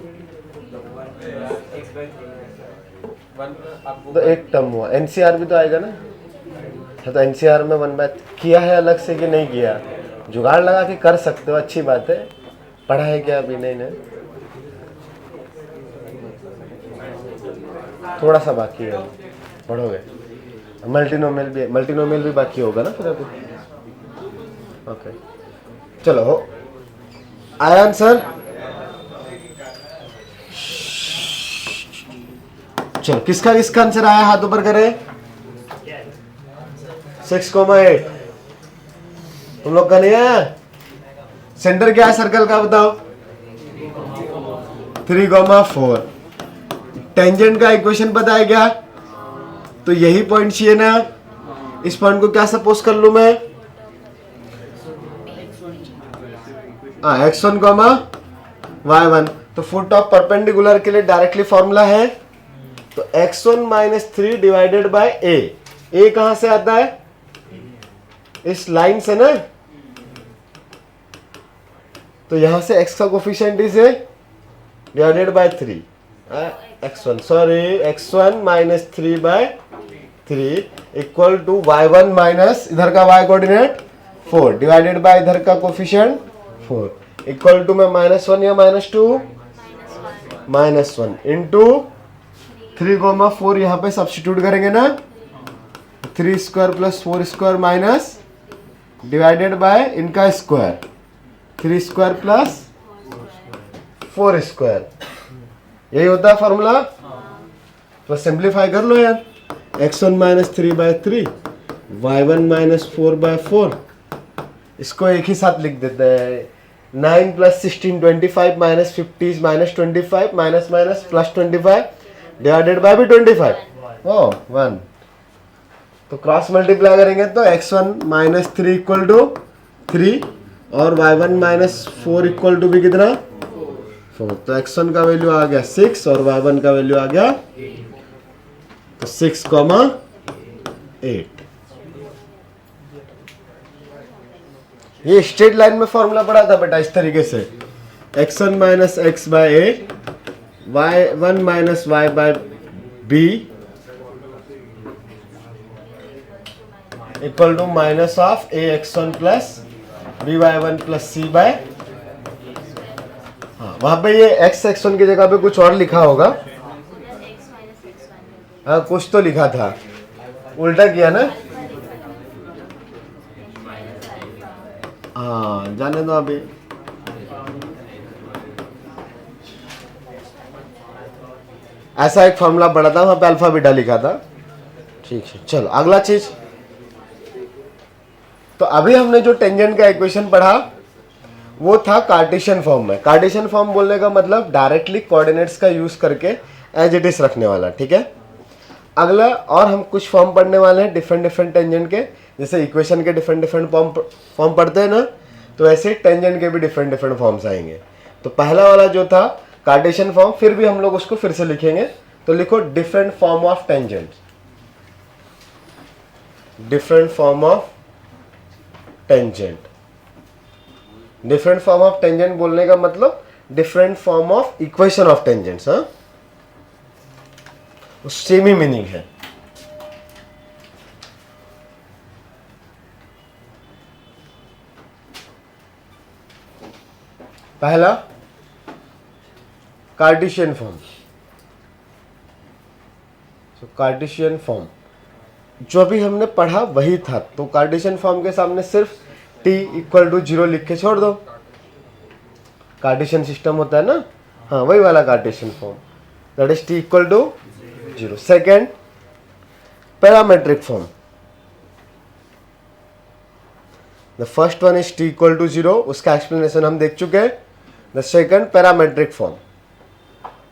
1 अब तो एक टर्म हुआ। NCR भी तो आएगा ना। हाँ, तो NCR में 1/3 किया है अलग से कि नहीं किया? जुगाड़ लगा के कर सकते हो, अच्छी बात है। पढ़ा है क्या अभी? नहीं ना, थोड़ा सा बाकी है, पढ़ोगे। मल्टीनोमियल भी बाकी होगा ना फिर अभी। ओके चलो, हो आया आंसर? चलो किसका आंसर आया, हाथ ऊपर करे। 6,8 तुम लोग का नहीं आया? सेंटर क्या है सर्कल का बताओ? 3,4। टेंजेंट का इक्वेशन पता है क्या? तो यही पॉइंट चाहिए ना। इस पॉइंट को क्या सपोज कर लूं मैं? x1, y1। तो फुट ऑफ परपेंडिकुलर के लिए डायरेक्टली फॉर्मूला है, तो x1 minus 3 divided by a। a कहां से आता है? इस लाइन से ना। तो यहां से x का coefficient is divided by 3। x1 minus 3/3 equal to y1 minus इधर का y कोऑर्डिनेट 4 डिवाइडेड बाय इधर का कोफिशिएंट 4 इक्वल टू में -1 या -2 -1 इंटू 3,4 यहाँ पे सब्स्टिट्यूट करेंगे ना। 3 square plus 4 square minus divided by इनका स्क्वायर 3 स्क्वायर प्लस 4 स्क्वायर, यही होता है फॉर्मूला। तो सिंप्लीफाई कर लो यार। x1 माइनस 3/3 y1 माइनस 4/4, इसको एक ही साथ लिख देते हैं। 9 plus 16 25 minus 50 minus 25 minus minus plus 25 divided by भी 25 ओ 1। तो क्रॉस मल्टीप्लाई करेंगे तो x1 माइनस 3 इक्वल टू 3 और y1 माइनस 4 इक्वल टू भी कितना 4। तो x1 का वैल्यू आ गया 6 और y1 का वैल्यू आ गया तो 6,8। ये स्ट्रेट लाइन में फॉर्मूला पढ़ा था बेटा इस तरीके से। x1 minus x by a, y1 minus y by b equal to minus of ax1 plus by1 plus c by. हाँ वहां पे ये x1 की जगह पे कुछ और लिखा होगा। हाँ कुछ तो लिखा था, उल्टा किया ना। हाँ जाने दो अभी। ऐसा एक फॉर्मूला पढ़ा था, वहां पे अल्फा बीटा लिखा था। ठीक है चलो अगला चीज। तो अभी हमने जो टेंजेंट का इक्वेशन पढ़ा वो था कार्टेशियन फॉर्म में। कार्टेशियन फॉर्म बोलने का मतलब डायरेक्टली कोऑर्डिनेट्स का यूज करके एज इट इज रखने वाला, ठीक है। अगला और हम कुछ फॉर्म पढ़ने वाले हैं डिफरेंट टेंजेंट के। जैसे इक्वेशन के डिफरेंट फॉर्म पढ़ते हैं ना, तो ऐसे टेंजेंट के भी डिफरेंट फॉर्म्स आएंगे। तो पहला वाला जो था कार्टेशियन फॉर्म, फिर भी हम लोग उसको फिर से लिखेंगे। तो लिखो different form of tangent. Different form of tangent. Different form of tangent बोलने का मतलब different form of equation of tangents. हाँ सेम ही मीनिंग है। पहला कार्टेशियन फॉर्म। कार्टेशियन फॉर्म जो अभी हमने पढ़ा वही था, तो कार्टेशियन फॉर्म के सामने सिर्फ t इक्वल टू 0 लिख के छोड़ दो। कार्टेशियन सिस्टम होता है ना, हाँ वही वाला Cartesian form, that is t equal to 0। Second parametric form, the first one is t equal to 0, उसका एक्सप्लेनेशन हम देख चुके हैं। The second parametric form.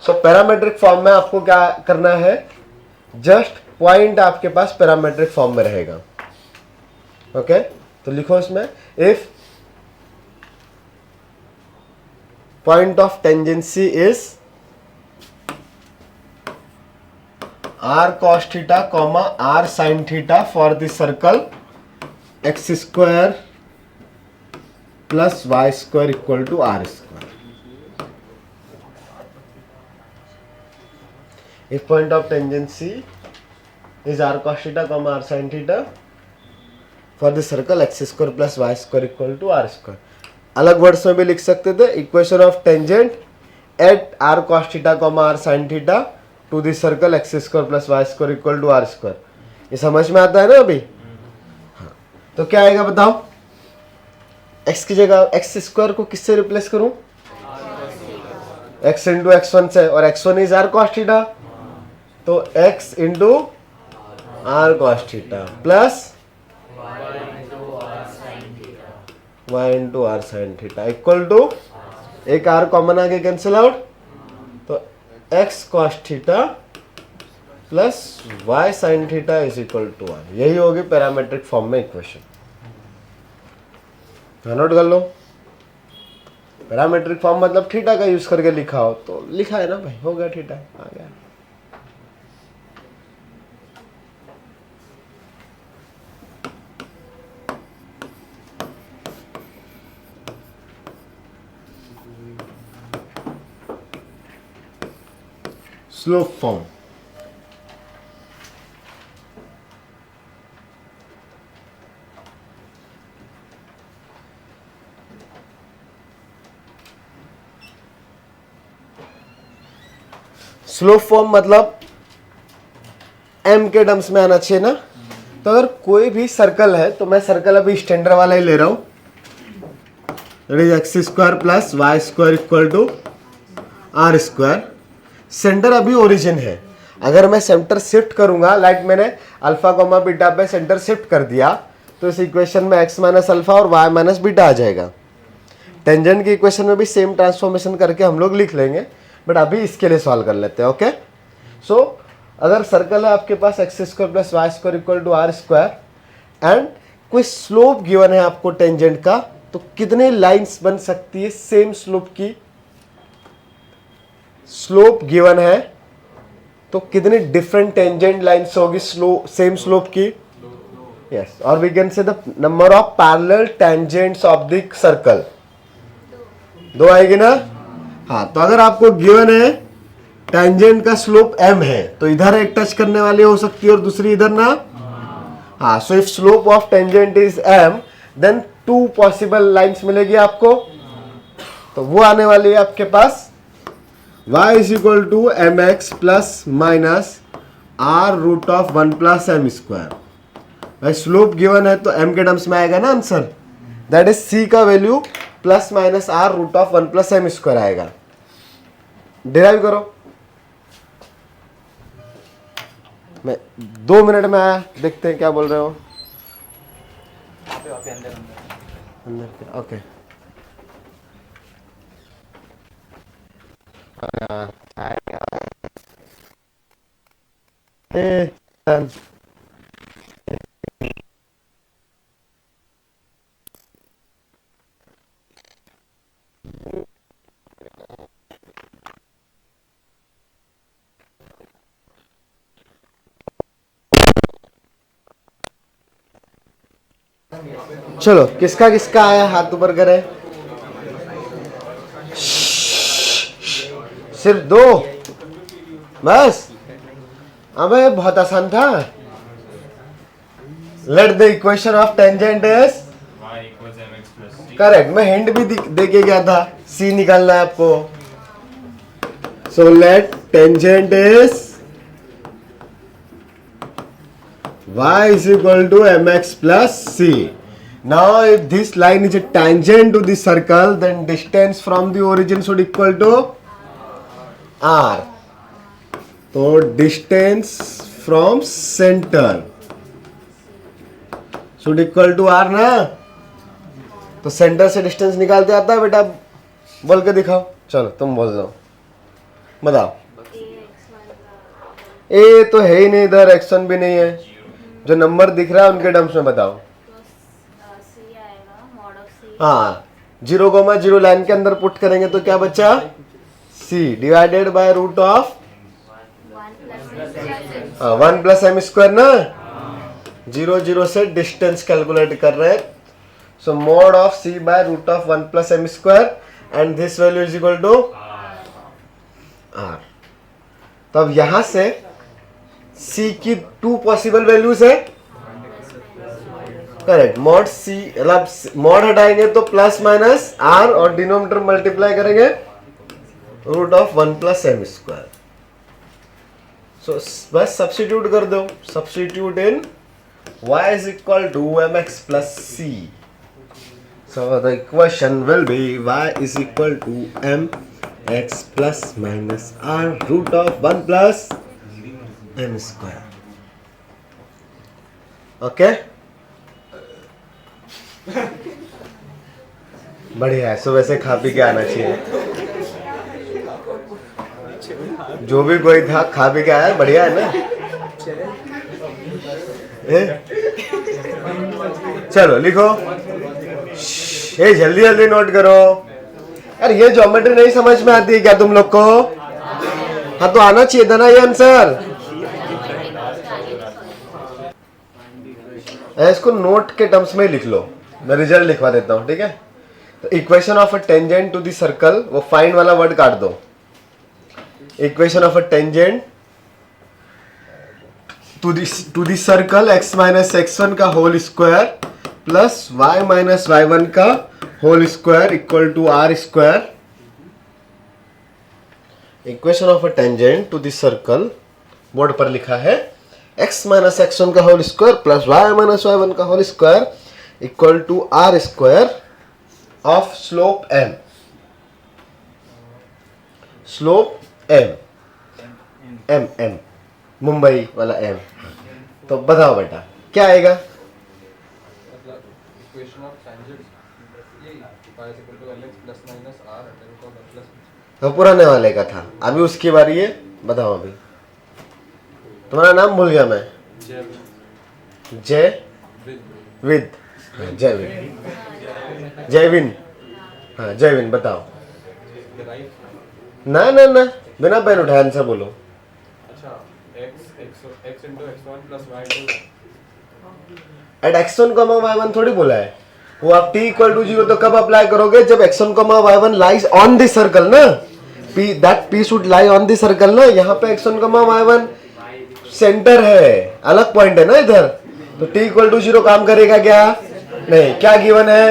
So parametric form में आपको क्या करना है, जस्ट पॉइंट आपके पास पैरामेट्रिक फॉर्म में रहेगा। ओके तो लिखो इसमें, if point of tangency is r cos theta comma r sin theta for the circle x square plus y square equal to r square. If point of tangency is r cos theta comma r sin theta for the circle x square plus y square equal to r square। अलग words में भी लिख सकते थे, equation of tangent at r cos theta comma r sin theta to the circle x square plus y square equal to r square। ये समझ में आता है ना अभी? हाँ तो क्या आएगा बताओ, x की जगह x स्क्वायर को किससे रिप्लेस करूं, x इंटू x1 से, और x1 is r cos theta, तो x into r cos theta plus y into r sin theta equal to, एक r कॉमन आगे कैंसिल आउट, तो x cos theta plus y sin theta is equal to r। यही होगी parametric form में equation. Note कर लो, parametric form मतलब theta का यूज करके लिखा हो, तो लिखा है ना भाई, हो गया थीटा आ गया। स्लोप फॉर्म, स्लोप फॉर्म मतलब m के टर्म्स में आना चाहिए ना। तो अगर कोई भी सर्कल है, तो मैं सर्कल अभी स्टैंडर्ड वाला ही ले रहा हूं, that is x square plus y square equal to r square. Centre अभी ओरिजिन है, अगर मैं सेंटर शिफ्ट करूंगा, लाइक मैंने अल्फा कोमा बीटा पे सेंटर शिफ्ट कर दिया, तो इस इक्वेशन में x माइनस अल्फा और y माइनस बीटा आ जाएगा। टेंजेंट की इक्वेशन में भी सेम ट्रांसफॉर्मेशन करके हम लोग लिख लेंगे, बट अभी इसके लिए सॉल्व कर लेते हैं। ओके सो अगर सर्कल है आपके पास x square plus y square equal to r square and कोई स्लोप गिवन है आपको टेंजेंट का, तो कितने लाइंस बन सकती है सेम स्लोप की, स्लोप गिवन है तो कितनी डिफरेंट टेंजेंट लाइंस होगी सेम स्लोप की, यस। और we can say the number of parallel tangents of the circle, दो आएगी ना। हाँ तो अगर आपको गिवन है टेंजेंट का स्लोप m है, तो इधर एक टच करने वाली हो सकती है और दूसरी इधर ना। हाँ so if slope of tangent is m, then 2 possible lines मिलेगी आपको, तो वो आने वाली है आपके पास y is equal to M x plus minus r root of 1 plus M square. भाई स्लोप गिवन है तो m के टर्म्स में आएगा ना आंसर, दैट इज c का value plus minus r root of 1 plus M square आएगा। Derive करो, मैं 2 मिनट में आया, देखते हैं क्या बोल रहे हो। अंदर ओके डन। चलो किसका किसका आया हाथ ऊपर करे, सिर्फ 2 बस। अबे बहुत आसान था. Let the equation of tangent is y equals mx plus c. Correct. मैं हिंट भी दे के गया था. C निकालना है आपको. So let tangent is y is equal to mx plus c. Now if this line is a tangent to the circle, then distance from the origin should equal to r. तो distance from center should equal to r ना. तो centre से distance निकालते आता है बेटा. बोल के दिखाओ. चलो तुम बोल दो. बताओ. ए तो है ही नहीं इधर. x1 भी नहीं है. जो नंबर दिख रहा है उनके टर्म्स में बताओ. हाँ 0,0 लाइन के अंदर पुट करेंगे तो क्या बचा. c divided by root of 1 plus M square ना. 0 से डिस्टेंस कैलकुलेट कर रहे हैं. So mod of c by root of 1 plus M square and this value is equal to r. तो अब यहां से c की 2 पॉसिबल वैल्यूज है. करेक्ट. मॉड c मतलब मॉड हटाएंगे तो प्लस माइनस r और डिनोमिनेटर मल्टीप्लाई करेंगे root of 1 plus M square. So बस सब्स्टिट्यूट कर दो. Substitute in y is equal to mx plus c. So the equation will be y is equal to mx plus minus r root of 1 plus m square. Okay? बढ़िया है. सो वैसे खा P के आना चाहिए. जो भी कोई था खा पी के आया. बढ़िया है ना. चलो लिखो. ये जल्दी जल्दी नोट करो. यार ये ज्योमेट्री नहीं समझ में आती है क्या तुम लोग को. हाँ तो आना चाहिए था ना ये आंसर. इसको नोट के टर्म्स में लिख लो. मैं रिजल्ट लिखवा देता हूँ. ठीक है. तो equation of a tangent to the circle. वो फाइंड वाला वर्ड काट दो. Equation of a tangent to the circle x minus x1 का whole square plus y minus y1 का whole square equal to r square. Equation of a tangent to the circle board पर लिखा है x minus x1 का whole square plus y minus y1 का whole square equal to r square of slope m. Slope m Mumbai वाला m. तो बताओ बेटा क्या आएगा. मतलब इक्वेशन ऑफ टेंजेंट ये y is equal to mx plus minus r root of 1 plus. तो पुराने वाले का था. अभी उसकी बारी है. बताओ अभी. तुम्हारा नाम भूल गया मैं. जय विद. जयविन. हाँ जयविन बताओ. ना ना ना बिना पेन उठाए आंसर बोलो. अच्छा x into x1 plus y into at x1 y1 थोड़ी बोला है. वो आप t इक्वल टू 0 तो कब अप्लाई करोगे जब x1 y1 lies on the circle ना. p should lie on the circle ना. यहाँ पे x1 y1 सेंटर है. अलग पॉइंट है ना इधर. तो t इक्वल टू 0 काम करेगा क्या. नहीं. क्या गिवन है.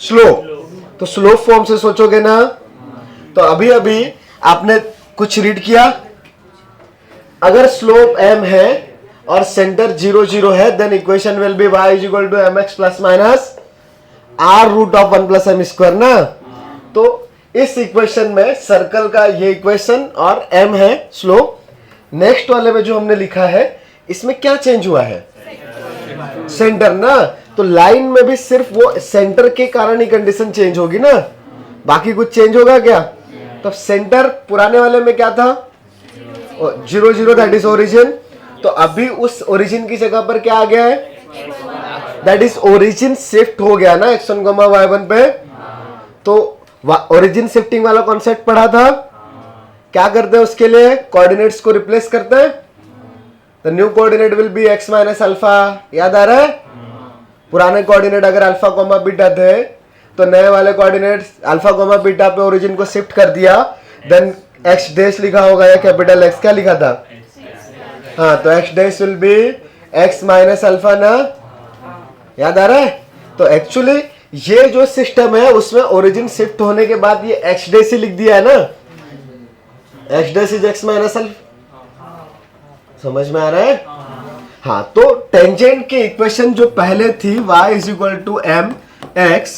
स्लोप. तो स्लोप फॉर्म से सोचोगे ना. तो अभी अभी आपने कुछ रीड किया. अगर स्लोप m है और सेंटर 0 0 है then equation will be y is equal to mx plus minus r root of 1 plus M square ना. तो इस इक्वेशन में सर्कल का ये इक्वेशन और m है स्लोप. नेक्स्ट वाले में जो हमने लिखा है इसमें क्या चेंज हुआ है. सेंटर ना. तो लाइन में भी सिर्फ वो सेंटर के कारण ही कंडीशन चेंज होगी ना. बाकी कुछ चेंज होगा क्या. तो सेंटर पुराने वाले में क्या था 0 0 दैट इज ओरिजिन. तो अभी उस ओरिजिन की जगह पर क्या आ गया है. दैट इज ओरिजिन शिफ्ट हो गया ना x1 y1 पे. तो ओरिजिन शिफ्टिंग वाला कॉन्सेप्ट पढ़ा था. क्या करते हैं उसके लिए कोऑर्डिनेट्स को रिप्लेस करते हैं. The new coordinate will be x minus alpha. याद आ रहा है. पुराने कोऑर्डिनेट अगर अल्फा कोमा बीटा थे तो नए वाले कोऑर्डिनेट्स अल्फा कोमा बीटा पे ओरिजिन को शिफ्ट कर दिया. देन x डैश लिखा होगा या कैपिटल x क्या लिखा था हाँ, तो x dash will be x minus alpha ना, याद आ रहा है? तो एक्चुअली ये जो सिस्टम है उसमें ओरिजिन शिफ्ट होने के बाद ये x डैश ही लिख दिया है ना, x dash is x minus alpha. समझ में आ रहा है? हाँ, तो टेंजेंट की इक्वेशन जो पहले थी y is equal to M x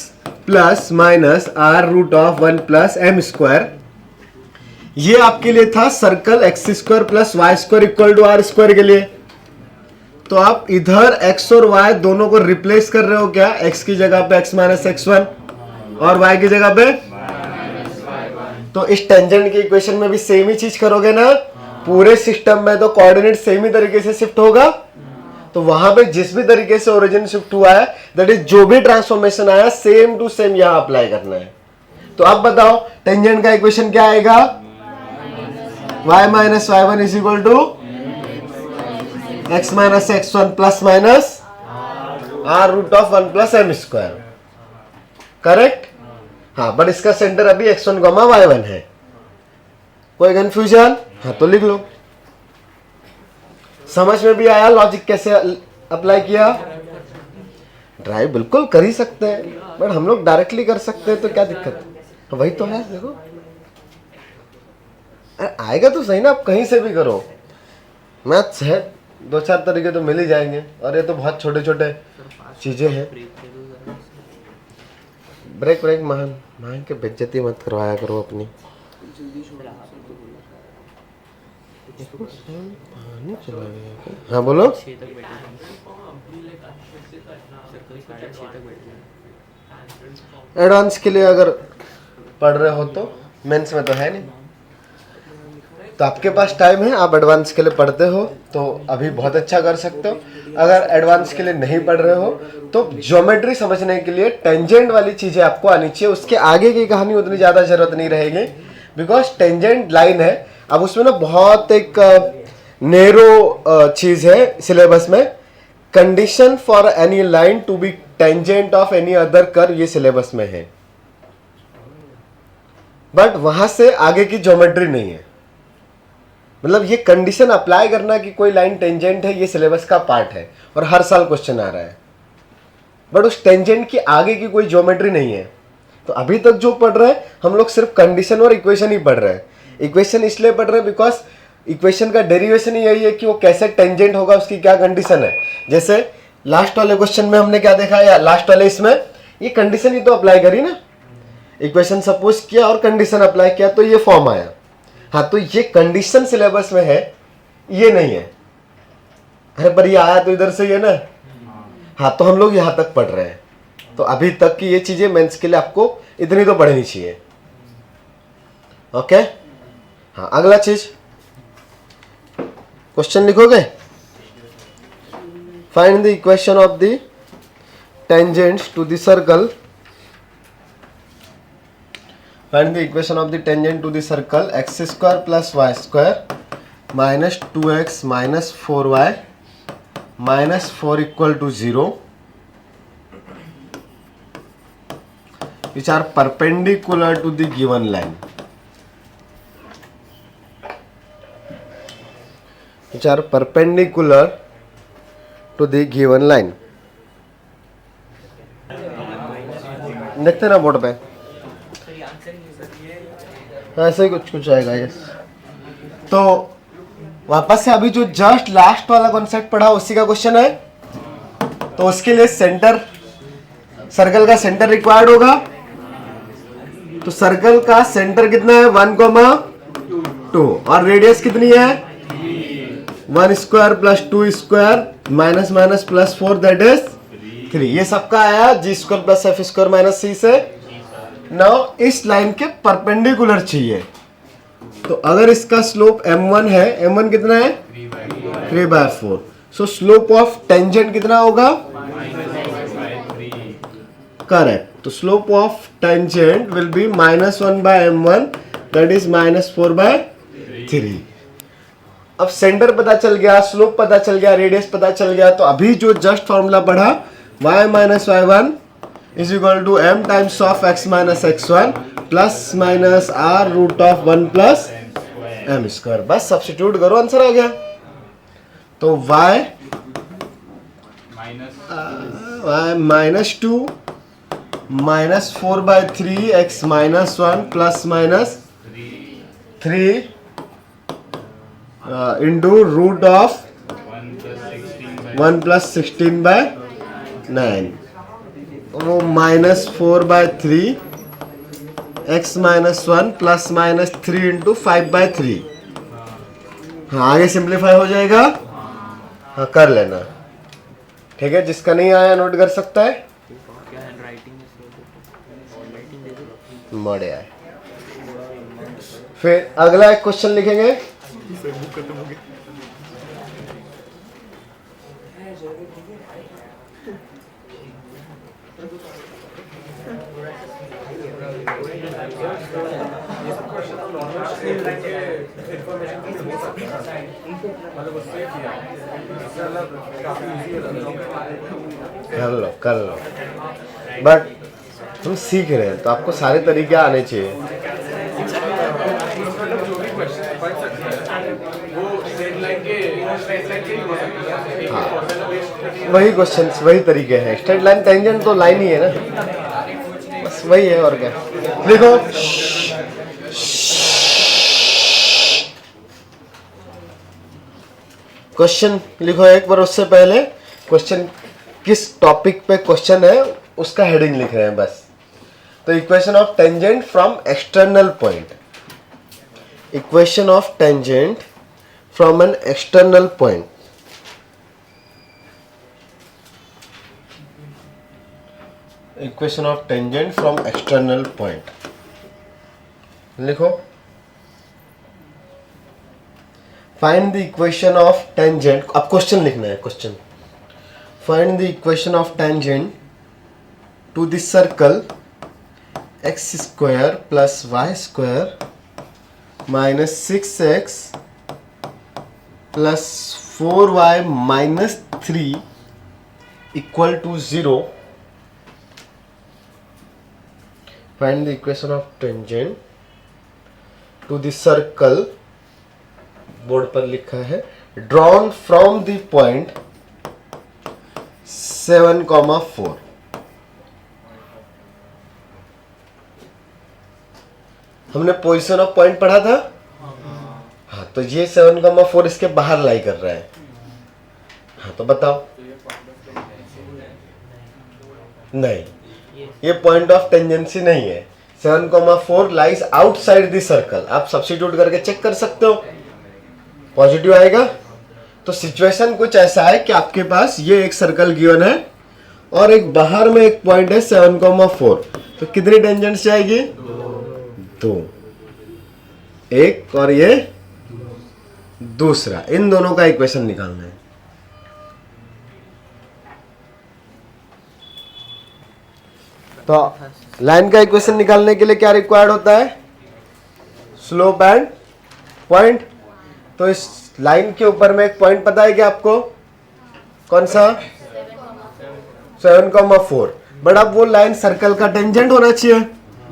plus minus r root of 1 plus M square, ये आपके लिए था circle x square plus y square equal to r square के लिए। तो आप इधर x और y दोनों को रिप्लेस कर रहे हो क्या? x की जगह पे x माइनस x1 और y की जगह पे, तो इस टेंजेंट की इक्वेशन में भी सेम ही चीज करोगे ना। पूरे सिस्टम में तो कोऑर्डिनेट सेम ही तरीके से शिफ्ट होगा, तो वहां पे जिस भी तरीके से ओरिजिन शिफ्ट हुआ है, दैट इज जो भी ट्रांसफॉर्मेशन आया सेम टू सेम यहां अप्लाई करना है। तो अब बताओ टेंजेंट का इक्वेशन क्या आएगा? y minus y1 is equal to x minus x1 plus minus r root of 1 plus M square, correct? हाँ, बट इसका सेंटर अभी x1 y1 है। कोई कंफ्यूजन? हाँ, तो लिख लो। समझ में भी आया लॉजिक कैसे अप्लाई किया? ड्राइव बिल्कुल कर ही सकते हैं, बट हम लोग डायरेक्टली कर सकते हैं, तो क्या दिक्कत है? वही तो है, देखो आएगा तो सही ना, आप कहीं से भी करो। मैथ्स है, 2-4 तरीके तो मिल ही जाएंगे, और ये तो बहुत छोटे छोटे चीजें हैं। ब्रेक ब्रेक महान के बेइज्जती मत करवाया करो अपनी। हाँ बोलो। एडवांस के लिए अगर पढ़ रहे हो तो, मेंस में तो है नहीं, तो आपके पास टाइम है, आप एडवांस के लिए पढ़ते हो तो अभी बहुत अच्छा कर सकते हो। अगर एडवांस के लिए नहीं पढ़ रहे हो तो ज्योमेट्री समझने के लिए टेंजेंट वाली चीजें आपको आनी चाहिए, उसके आगे की कहानी उतनी ज्यादा जरूरत नहीं रहेगी, बिकॉज टेंजेंट लाइन है। अब उसमें ना बहुत एक नेरो चीज है सिलेबस में, condition for any line to be tangent of any other curve, ये सिलेबस में है, बट वहां से आगे की ज्योमेट्री नहीं है। मतलब ये कंडीशन अप्लाई करना कि कोई लाइन टेंजेंट है, ये सिलेबस का पार्ट है और हर साल क्वेश्चन आ रहा है, बट उस टेंजेंट की आगे की कोई ज्योमेट्री नहीं है। तो अभी तक जो पढ़ रहे हैं हम लोग सिर्फ कंडीशन और इक्वेशन ही पढ़ रहे हैं। इक्वेशन इसलिए पढ़ रहे हैं बिकॉज इक्वेशन का डेरिवेशन ही यही है कि वो कैसे टेंजेंट होगा, उसकी क्या कंडीशन है। जैसे लास्ट वाले क्वेश्चन में हमने क्या देखा, या लास्ट वाले इसमें ये कंडीशन ही तो अप्लाई करी ना, इक्वेशन सपोज किया और कंडीशन अप्लाई किया तो ये फॉर्म आया। हाँ, तो ये कंडीशन सिलेबस में है, ये नहीं है। अरे पर ये आया तो इधर से ही है ना। हाँ, तो हम लोग यहां तक पढ़ रहे हैं, तो अभी तक की ये चीजें मेंस के लिए आपको इतनी तो पढ़नी चाहिए। ओके, हाँ, अगला चीज क्वेश्चन लिखोगे, find the equation of the tangents to the circle, find the equation of the tangent to the circle x square plus y square minus 2x minus 4y minus 4 equal to 0 which are perpendicular to the given line, which are perpendicular to the given line। देखते ना board पे, ऐसे ही कुछ आएगा। Yes, तो वापस से अभी जो जस्ट लास्ट वाला कॉन्सेप्ट पढ़ा उसी का क्वेश्चन है, तो उसके लिए सेंटर, सर्कल का सेंटर रिक्वायर्ड होगा। तो सर्कल का सेंटर कितना है, 1,2 और रेडियस कितनी है, 1 square plus 2 square minus minus plus 4 that is 3। ये सबका आया G square plus F square minus C से। नाउ इस लाइन के परपेंडिकुलर चाहिए, तो अगर इसका स्लोप m1 है, m1 कितना है 3/4, सो स्लोप ऑफ टेंजेंट कितना होगा, करेक्ट। तो slope of tangent will be -1/m1 that is -4/3। अब सेंटर पता चल गया, स्लोप पता चल गया, रेडियस पता चल गया, तो अभी जो जस्ट फॉर्मूला पढ़ा y minus y1 is equal to m times of x minus x1 plus minus r root of 1 plus m square. बस सब्स्टिट्यूट करो, आंसर आ गया। तो y minus -2 -4/3 x -1 plus minus 3 into root of 1 + 16/9, वो -4/3 x -1 plus minus 3 into 5/3। हाँ, आगे simplify हो जाएगा। हाँ, कर लेना। ठीक है, जिसका नहीं आया नोट कर सकता है। क्या हैंडराइटिंग है, हैंडराइटिंग दे दो। मड़े आए। फिर अगला एक क्वेश्चन लिखेंगे। मतलब उससे किया इससे मतलब काफी इजी हो जाता है। कर लो बट तुम सीख रहे हैं तो आपको सारे तरीके आने चाहिए। मतलब जो भी क्वेश्चन पढ़ सकते हैं वो स्ट्रेट लाइन के ही हो सकते हैं। एक फॉर्मूला बेस्ड वही क्वेश्चन वही तरीके हैं। स्ट्रेट लाइन टेंजेंट तो लाइन ही है ना, बस वही है। और क्या लिखो। क्वेश्चन लिखो एक बार। उससे पहले क्वेश्चन किस टॉपिक पे क्वेश्चन है उसका हेडिंग लिख रहे हैं बस। तो equation of tangent from external point, equation of tangent from an external point. Equation of tangent from external point लिखो। Find the equation of tangent. अब क्वेश्चन लिखना है। Question, find the equation of tangent to the circle x² plus y² minus 6x plus 4y minus 3 equal to 0। Find the equation of tangent to the circle, board पर लिखा है, drawn from the point 7,4। हमने position of point पढ़ा था। हाँ, तो ये 7,4 इसके बाहर लाई कर रहा है। हाँ, तो बताओ। नहीं, ये पॉइंट ऑफ टेंजेंसी नहीं है। 7,4 लाइज आउटसाइड द सर्कल। आप सब्स्टिट्यूट करके चेक कर सकते हो, पॉजिटिव आएगा। तो सिचुएशन कुछ ऐसा है कि आपके पास ये एक सर्कल गिवन है और एक बाहर में एक पॉइंट है 7,4। तो कितनी टेंजेंट्स जाएगी? 2। एक और ये दूसरा। इन दोनों का इक्वेशन निकालना है। तो लाइन का इक्वेशन निकालने के लिए क्या रिक्वायर्ड होता है? Slope and point. तो इस लाइन के ऊपर में एक पॉइंट पता है क्या आपको? कौन सा? 7,4। बट अब वो लाइन सर्कल का टेंजेंट होना चाहिए।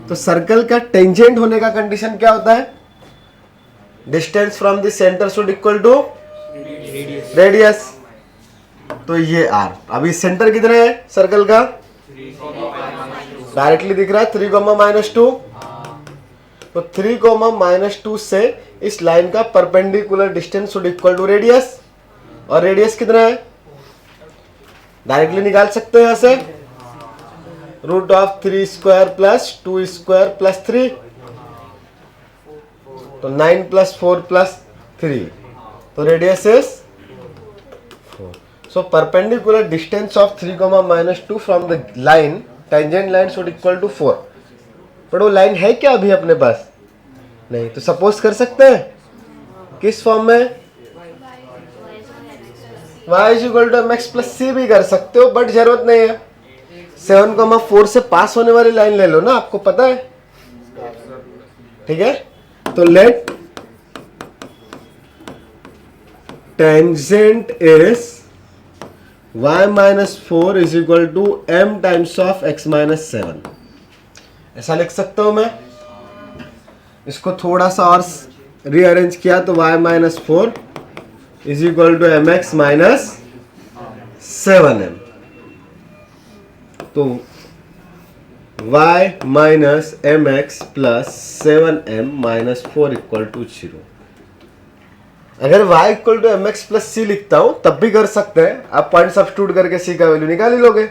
तो सर्कल का टेंजेंट होने का कंडीशन क्या होता है? Distance from the centre should equal to radius. तो ये r। अभी सेंटर कितना है सर्कल का? डायरेक्टली दिख रहा है 3,-2। तो 3,-2 से इस लाइन का perpendicular distance should equal to radius. और रेडियस कितना है? डायरेक्टली निकाल सकते हैं यहां से। Root of 3² plus 2² plus 3। तो 9 + 4 + 3। तो radius is 4। So perpendicular distance of 3,-2 from the line, tangent line should equal to 4। पर वो लाइन है क्या अभी अपने पास? नहीं। तो सपोज कर सकते हैं किस फॉर्म में? y = mx + c भी कर सकते हो, बट जरूरत नहीं है। 7,4 से पास होने वाली लाइन ले लो ना, आपको पता है। ठीक है, तो let tangent is y - 4 = m times of x - 7। ऐसा लिख सकता हूं मैं। इसको थोड़ा सा और रीअरेंज किया तो y - 4 is equal to M X minus 7m। तो y minus M x plus 7m minus 4 equal to 0। अगर y equal to M x plus C लिखता हूं तब भी कर सकते हैं, आप पॉइंट सब्स्टिट्यूट करके c का वैल्यू निकाल ही लोगे,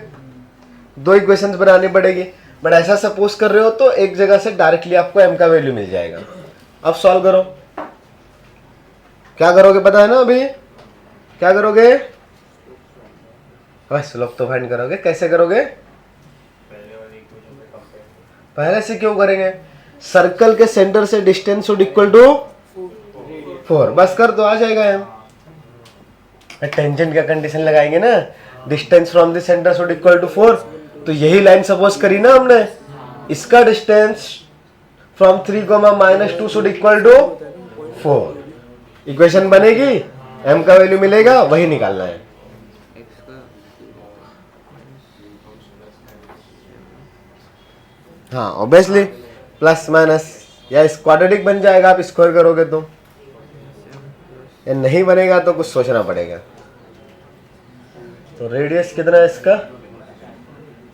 दो इक्वेशंस बनानी पड़ेगी। बट ऐसा सपोज कर रहे हो तो एक जगह से डायरेक्टली आपको m का वैल्यू मिल जाएगा। अब सॉल्व करो, क्या करोगे पता है ना अभी, क्या करोगे, बस स्लोप तो फाइंड करोगे। कैसे करोगे, पहले से क्यों करेंगे, सर्कल के सेंटर से डिस्टेंस शुड इक्वल टू 4, बस कर तो आ जाएगा एम। टेंजेंट का कंडीशन लगाएंगे ना, distance from the centre should equal to 4, तो यही लाइन सपोज करी ना हमने, इसका distance from 3, -2 should equal to 4। Equation बनेगी, m का वैल्यू मिलेगा, वही निकालना है। हाँ ऑब्वियसली प्लस माइनस या क्वाड्रेटिक बन जाएगा, आप स्क्वायर करोगे तो, या नहीं बनेगा तो कुछ सोचना पड़ेगा। तो रेडियस कितना है इसका,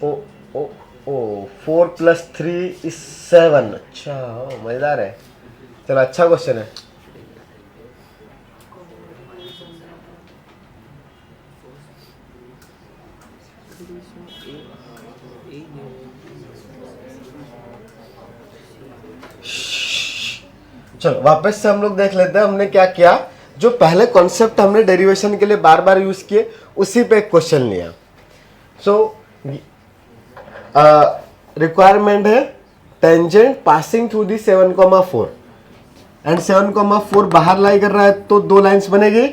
ओ ओ ओ 4 + 3 = 7। अच्छा मजेदार है, चलो अच्छा क्वेश्चन है। चलो वापस से हम लोग देख लेते हैं हमने क्या किया। जो पहले कॉन्सेप्ट हमने डेरिवेशन के लिए बार बार यूज किए उसी पे एक क्वेश्चन लिया। सो रिक्वायरमेंट है tangent passing through the 7,4 and 7,4 बाहर लाई कर रहा है तो दो लाइंस बनेगी,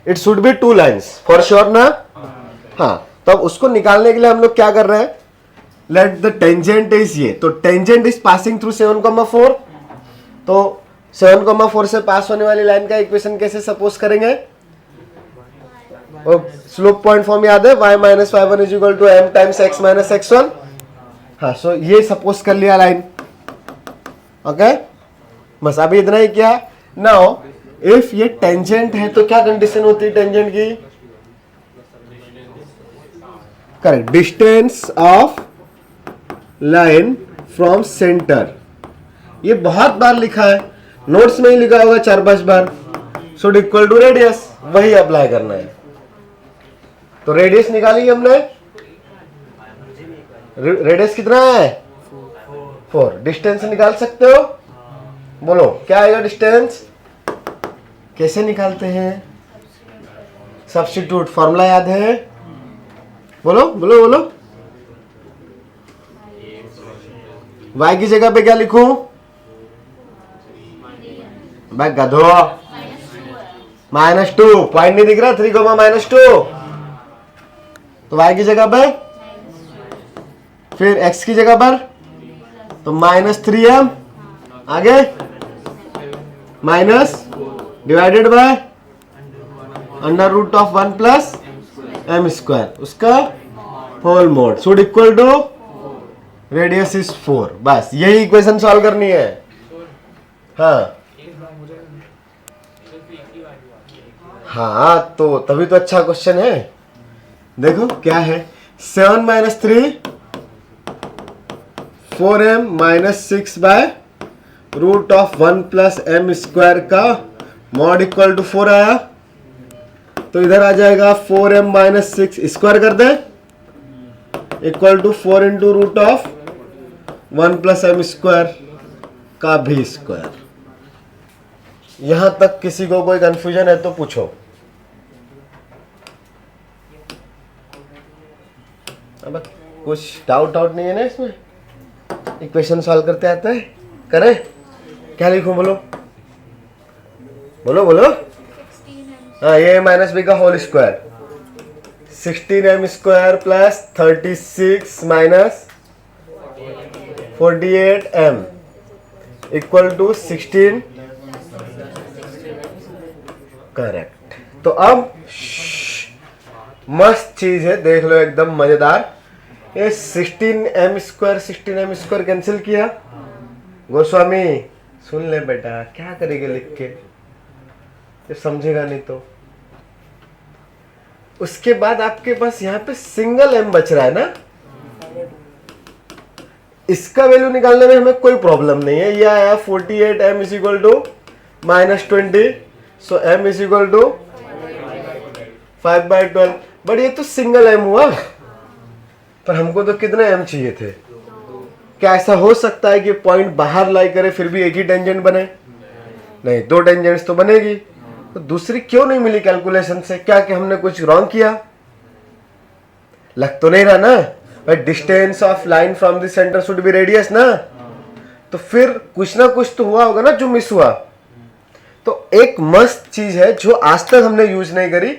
it should be 2 lines for sure ना। हाँ तो अब उसको निकालने के लिए हम लोग क्या कर रहे हैं, लेट द टेंजेंट इज ये, तो टेंजेंट इज पासिंग थ्रू 7,4, तो 7,4 से पास होने वाली लाइन का इक्वेशन कैसे सपोज करेंगे, स्लोप पॉइंट फॉर्म याद है, y - y1 = m times x - x1। हाँ सो ये सपोज कर लिया लाइन, ओके बस अभी इतना ही किया। नाउ इफ ये टेंजेंट है तो क्या कंडीशन होती है टेंजेंट की, correct, distance of line from centre. ये बहुत बार लिखा है, नोट्स में ही लिखा होगा 4-5 बार, शुड इक्वल टू रेडियस, वही अप्लाई करना है। तो रेडियस निकाली हमने, रेडियस कितना है 4, डिस्टेंस निकाल सकते हो, बोलो क्या आएगा डिस्टेंस, कैसे निकालते हैं, सब्स्टिट्यूट, फॉर्मूला याद है, बोलो बोलो बोलो। y की जगह पे क्या लिखूं, मैं गधो, -2, पॉइंट नहीं दिख रहा, 3, -2, तो y की जगह पर, फिर x की जगह पर तो -3m, आगे माइनस डिवाइडेड बाय √1 + m², उसका whole mod, should equal to radius is 4। बस यही इक्वेशन सॉल्व करनी है। हाँ हाँ तो तभी तो अच्छा क्वेश्चन है। देखो क्या है, 7 - 3 4m - 6/√1 + m² का मॉड इक्वल टू 4 आया, तो इधर आ जाएगा 4m - 6 स्क्वायर कर दे इक्वल टू 4 × √1 + m² का भी स्क्वायर। यहां तक किसी को कोई कंफ्यूजन है तो पूछो। अब कुछ डाउट नहीं है ना इसमें, इक्वेशन सॉल्व करते आते हैं, करें क्या लिखूं, बोलो बोलो बोलो। हाँ ये -b का whole square, 16m² + 36 - 48m equal to 16, correct. तो अब मस्त चीज है, देख लो एकदम मजेदार, ये 16m² कैंसिल किया, गोस्वामी सुन ले बेटा क्या करेंगे लिख के, ये समझेगा नहीं तो उसके बाद आपके पास यहाँ पे सिंगल m बच रहा है ना, इसका वैल्यू निकालने में हमें कोई प्रॉब्लम नहीं है। यह आया 48 m is equal to -20, so m is equal to 5/12। But ये तो सिंगल m हुआ, पर हमको तो कितने m चाहिए थे? क्या ऐसा हो सकता है कि पॉइंट बाहर लाई करे फिर भी एक ही टेंजेंट बने? नहीं, दो टेंजेंट्स तो बनेगी। तो दूसरी क्यों नहीं मिली कैलकुलेशन से? क्या कि हमने कुछ रॉन्ग किया? लग तो नहीं रहा ना भाई, distance of line from the centre should be radius ना, तो फिर कुछ ना कुछ तो हुआ होगा ना जो मिस हुआ। तो एक मस्त चीज है जो आज तक हमने यूज नहीं करी,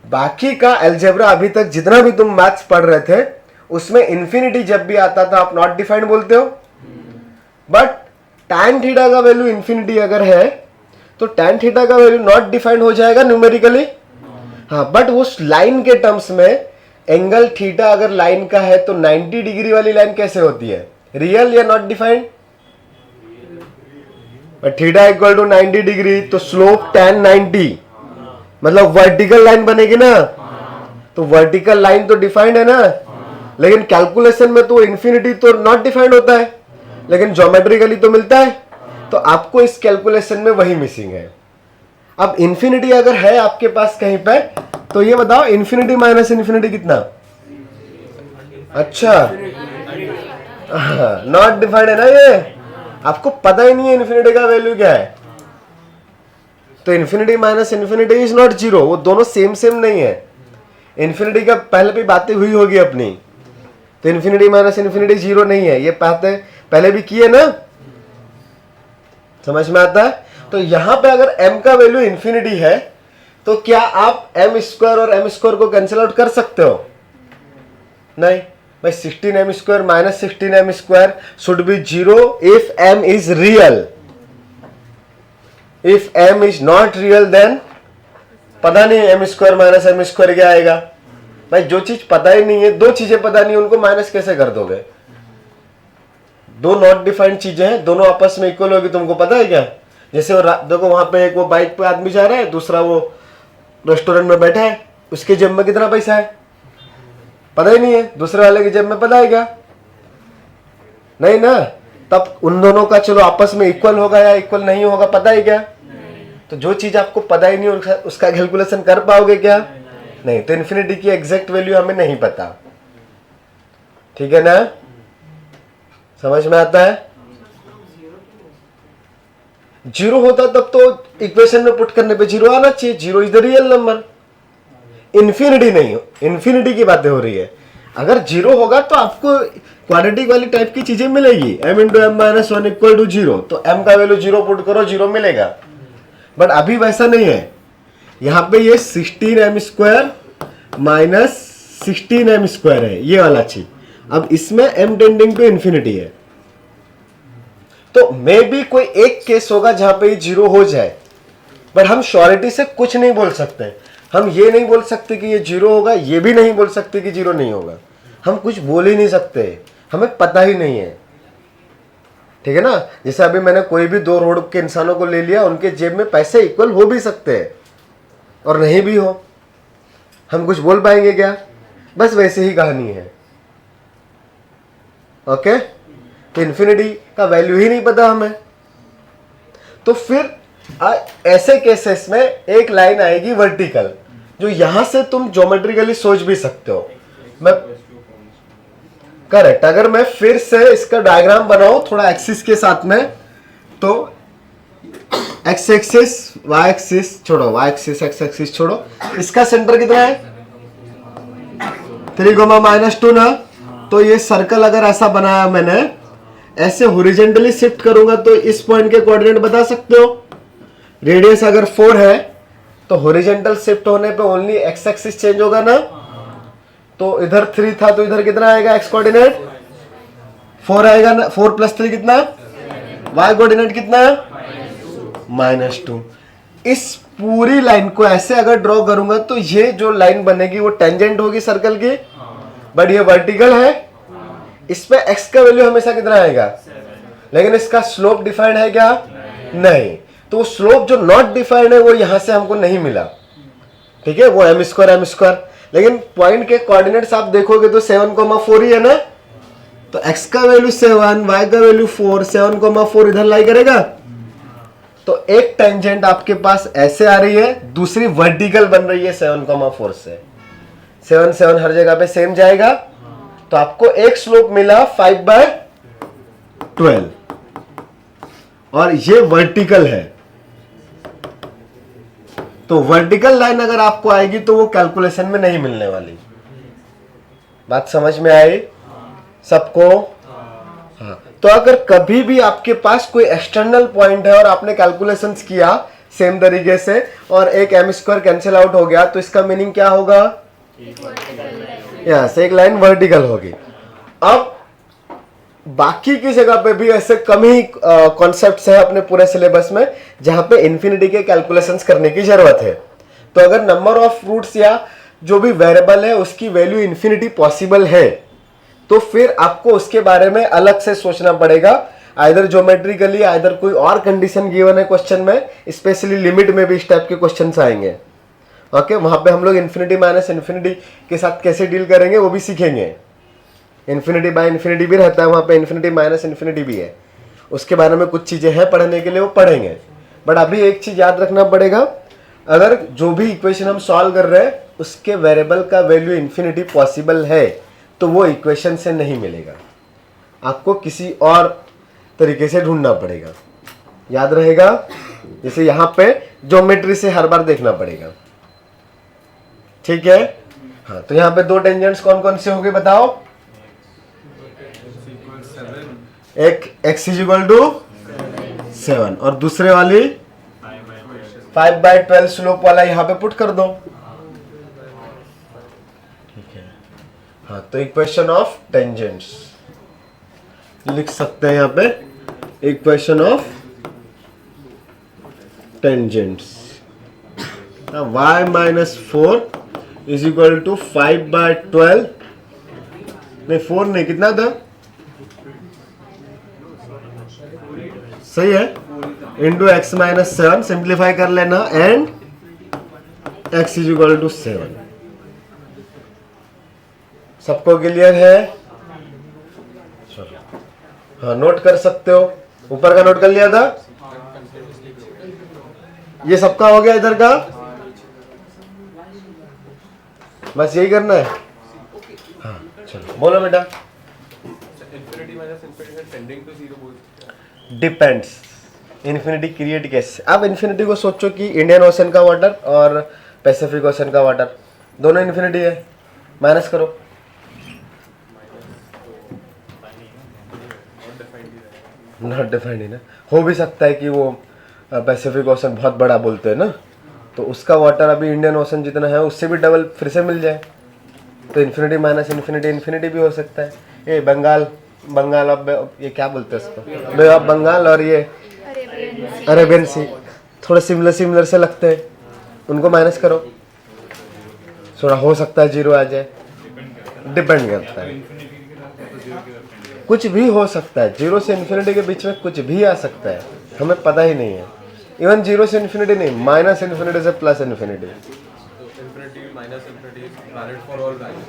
बाकी का अलजेब्रा अभी तक जितना भी तुम मैथ्स पढ़ रहे थे उसमें इन्फिनिटी जब भी आता था आप नॉट डिफाइंड बोलते हो, बट tan थीटा का वैल्यू इन्फिनिटी अगर है तो tan थीटा का वैल्यू नॉट डिफाइंड हो जाएगा न्यूमेरिकली। हाँ, बट उस लाइन के टर्म्स में एंगल थीटा अगर लाइन का है तो 90 डिग्री वाली लाइन कैसे होती है? रियल या not defined? Theta equal to 90 degree तो स्लोप tan 90, मतलब वर्टिकल लाइन बनेगी ना, तो वर्टिकल लाइन तो डिफाइंड है ना, लेकिन कैलकुलेशन में तो इन्फिनिटी तो नॉट डिफाइंड होता है, लेकिन ज्योमेट्रिकली तो मिलता है। तो आपको इस कैलकुलेशन में वही मिसिंग है। अब इन्फिनिटी अगर है आपके पास कहीं पे, तो ये बताओ इन्फिनिटी माइनस इन्फिनिटी कितना? अच्छा, नॉट डिफाइंड है ना, ये आपको पता ही नहीं है इन्फिनिटी का वैल्यू क्या है। तो infinity minus infinity is not zero, वो दोनों सेम सेम नहीं है। इन्फिनिटी का पहले भी बातें हुई होगी अपनी, तो इन्फिनिटी माइनस इन्फिनिटी जीरो नहीं है, ये बातें पहले भी किए ना, समझ में आता है। तो यहां पे अगर m का वैल्यू इन्फिनिटी है तो क्या आप m स्क्वायर और m स्क्वायर को कैंसिल आउट कर सकते हो? नहीं भाई, 16m square minus 16m square should be zero if m is real. If m is not real then पता नहीं m square minus m square क्या आएगा। भाई जो चीज पता ही नहीं है, दो चीजें पता नहीं, उनको माइनस कैसे कर दोगे? दो नॉट डिफाइंड चीजें हैं, दोनों आपस में इक्वल होगी, तुमको पता है क्या? जैसे वो देखो वहां पे एक वो बाइक पे आदमी जा रहा है, दूसरा वो रेस्टोरेंट में बैठा है, उसके जेब में कितना पैसा है पता ही नहीं है, दूसरे वाले की जेब में पता है क्या? नहीं ना। तब उन दोनों का चलो आपस में इक्वल होगा या इक्वल नहीं होगा पता है क्या? तो जो चीज आपको पता ही नहीं उसका कैलकुलेशन कर पाओगे क्या? नहीं। तो इन्फिनिटी की एग्जैक्ट वैल्यू हमें नहीं पता, ठीक है ना, समझ में आता है। जीरो होता तब तो इक्वेशन में पुट करने पे जीरो आना चाहिए, zero is the real number. Infinity नहीं हो, इन्फिनिटी की बातें हो रही है। अगर जीरो होगा तो आपको क्वाड्रेटिक वाली टाइप की चीजें मिलेगी, m into m minus one equal to zero, तो m का वैल्यू जीरो पुट करो, जीरो मिलेगा। बट अभी वैसा नहीं है, यहां पे ये 16m square minus 16m square है, ये वाला चीज। अब इसमें m टेंडिंग टू इन्फिनिटी है, तो मे भी कोई एक केस होगा जहां पे ये जीरो हो जाए, बट हम श्योरिटी से कुछ नहीं बोल सकते। हम ये नहीं बोल सकते कि ये जीरो होगा, ये भी नहीं बोल सकते कि जीरो नहीं होगा, हम कुछ बोल ही नहीं सकते, हमें पता ही नहीं है, ठीक है ना। जैसे अभी मैंने कोई भी दो रोड के इंसानों को ले लिया, उनके जेब में पैसे इक्वल हो भी सकते हैं और नहीं भी हो, हम कुछ बोल पाएंगे क्या? बस वैसे ही कहानी है, ओके। तो इन्फिनिटी का वैल्यू ही नहीं पता हमें, तो फिर ऐसे केसेस में एक लाइन आएगी वर्टिकल, जो यहां से तुम ज्योमेट्रिकली सोच भी सकते हो। मैं करेक्ट, अगर मैं फिर से इसका डायग्राम बनाऊं थोड़ा एक्सिस के साथ में, तो एक्स एक्सिस वाई एक्सिस छोड़ो, वाई एक्सिस एक्स एक्सिस छोड़ो, इसका सेंटर कितना है 3, -2 ना। तो ये सर्कल अगर ऐसा बनाया मैंने, ऐसे हॉरिजॉन्टली शिफ्ट करूंगा तो इस पॉइंट के कोऑर्डिनेट बता सकते हो। रेडियस अगर 4 है तो हॉरिजॉन्टल शिफ्ट होने पे ओनली एक्स एक्सिस चेंज होगा ना, तो इधर 3 था तो इधर कितना आएगा एक्स कोऑर्डिनेट 4 आएगा ना, 4 + 3 कितना, वाई कोऑर्डिनेट कितना -2। इस पूरी लाइन को ऐसे अगर ड्रॉ करूंगा तो ये जो लाइन बनेगी वो टेंजेंट होगी सर्कल की, बट ये वर्टिकल है, इस पे x का वैल्यू हमेशा कितना आएगा, लेकिन इसका स्लोप डिफाइंड है क्या? नहीं। तो स्लोप जो नॉट डिफाइंड है वो यहां से हमको नहीं मिला, ठीक है, वो एम स्क्वायर, लेकिन पॉइंट के कोऑर्डिनेट्स आप देखोगे तो 7,4 ही है ना, तो x का वैल्यू 7, y का वैल्यू 4, 7,4 इधर लाई करेगा। तो एक टेंजेंट आपके पास ऐसे आ रही है, दूसरी वर्टिकल बन रही है 7,4 से। 7 7 हर जगह पे सेम जाएगा, तो आपको एक स्लोप मिला 5/12 और ये वर्टिकल है। तो वर्टिकल लाइन अगर आपको आएगी तो वो कैलकुलेशन में नहीं मिलने वाली। बात समझ में आई सबको? हाँ, तो अगर कभी भी आपके पास कोई एक्सटर्नल पॉइंट है और आपने कैलकुलेशंस किया सेम तरीके से और एक एम स्क्वायर कैंसिल आउट हो गया, तो इसका मीनिंग क्या होगा? यहां से एक लाइन वर्टिकल होगी। अब बाकी की जगह पे भी ऐसे कम ही कॉन्सेप्ट्स है अपने पूरे सिलेबस में जहां पे इन्फिनिटी के कैलकुलेशंस करने की जरूरत है। तो अगर नंबर ऑफ रूट्स या जो भी वेरिएबल है उसकी वैल्यू इन्फिनिटी पॉसिबल है, तो फिर आपको उसके बारे में अलग से सोचना पड़ेगा, आइदर ज्योमेट्रिकली, आइदर कोई और कंडीशन गिवन है क्वेश्चन में, स्पेशली लिमिट में भी इस टाइप के क्वेश्चंस आएंगे। ओके, वहां पे हम लोग इन्फिनिटी माइनस इन्फिनिटी के साथ कैसे डील करेंगे वो भी सीखेंगे। इन्फिनिटी बाय इन्फिनिटी भी रहता है वहां पे, इन्फिनिटी माइनस इन्फिनिटी भी है, उसके बारे में कुछ चीजें हैं पढ़ने के लिए, वो पढ़ेंगे। बट अभी एक चीज याद रखना पड़ेगा, अगर जो भी इक्वेशन हम सॉल्व कर रहे हैं उसके वेरिएबल का वैल्यू इन्फिनिटी पॉसिबल है तो वो इक्वेशन से नहीं मिलेगा, आपको किसी और तरीके से ढूंढना पड़ेगा। याद रहेगा? जैसे यहां पे ज्योमेट्री से हर बार देखना पड़ेगा, ठीक है? हाँ, तो यहाँ पे दो टेंजेंट्स कौन कौन से होंगे बताओ? एक x = 7 और दूसरे वाली 5/12 स्लोप वाला यहाँ पे पुट कर दो, ठीक है? हाँ, तो इक्वेशन ऑफ टेंजेंट्स लिख सकते हैं यहाँ पे, इक्वेशन ऑफ टेंजेंट्स y - 4 = 5/12, नहीं 4 नहीं, कितना था? सही है, इंटू x - 7, सिंप्लीफाई कर लेना, एंड x = 7। सबको क्लियर है? चलो, हाँ, नोट कर सकते हो। ऊपर का नोट कर लिया था, ये सबका हो गया, इधर का बस यही करना है। हाँ, चलो बोलो बेटा। Infinity minus infinity tending to 0 बोल, डिपेंड्स इन्फिनिटी क्रिएट कैसे। अब इन्फिनिटी को सोचो कि इंडियन ओशन का वाटर और पैसिफिक ओशन का वाटर दोनों इन्फिनिटी है, माइनस करो, नॉट डिफाइंड ही ना। हो भी सकता है कि वो पैसिफिक ओशन बहुत बड़ा बोलते हैं ना, तो उसका वाटर अभी इंडियन ओशन जितना है उससे भी डबल फिर से मिल जाए, तो इन्फिनिटी माइनस इन्फिनिटी इन्फिनिटी भी हो सकता है। ये बंगाल अब ये क्या बोलते हैं उसको, बे ऑफ बंगाल और ये अरेबियन सी थोड़ा सिमिलर से लगते हैं, उनको माइनस करो, थोड़ा हो सकता है 0 आ जाए, डिपेंड करता है, कुछ भी हो सकता है। 0 से इन्फिनिटी के बीच में कुछ भी आ सकता है, हमें पता ही नहीं है। इवन 0 से इन्फिनिटी नहीं, माइनस इन्फिनिटी से plus infinity, infinity minus infinity valid for all values,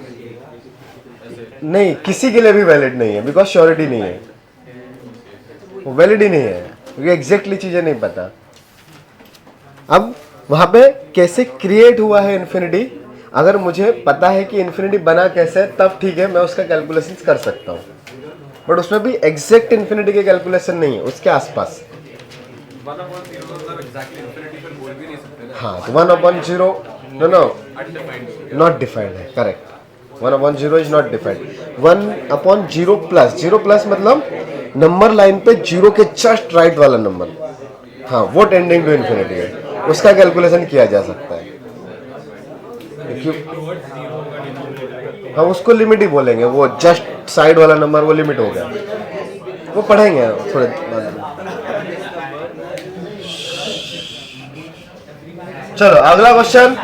ऐसे नहीं किसी के लिए भी वैलिड नहीं है, बिकॉज श्योरिटी नहीं है, वो वैलिड ही नहीं है, क्योंकि एग्जैक्टली चीजें नहीं पता। अब वहां पे कैसे क्रिएट हुआ है इन्फिनिटी, अगर मुझे पता है कि इन्फिनिटी बना कैसे तब ठीक है, मैं उसका कैलकुलेशन कर सकता हूँ, बट उसमें भी एग्जैक्ट इन्फिनिटी के कैलकुलेशन नहीं है, उसके आसपास। 1/0 मतलब एग्जैक्टली इन्फिनिटी पर बोल भी नहीं सकते ना। हाँ, तो 1/0 नो अनडिफाइंड नॉट डिफाइंड है, correct. 1/0 is not defined. 1/0 plus मतलब नंबर लाइन पे 0 के जस्ट राइट वाला नंबर, हाँ, वो टेंडिंग टू इन्फिनिटी है, उसका कैलकुलेशन किया जा सकता है। क्यों? हाँ, उसको लिमिट ही बोलेंगे, वो जस्ट साइड वाला नंबर वो लिमिट हो गया, वो पढ़ेंगे थोड़े बाद में। चलो अगला क्वेश्चन।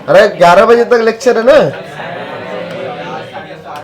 अरे 11 बजे तक लेक्चर है ना।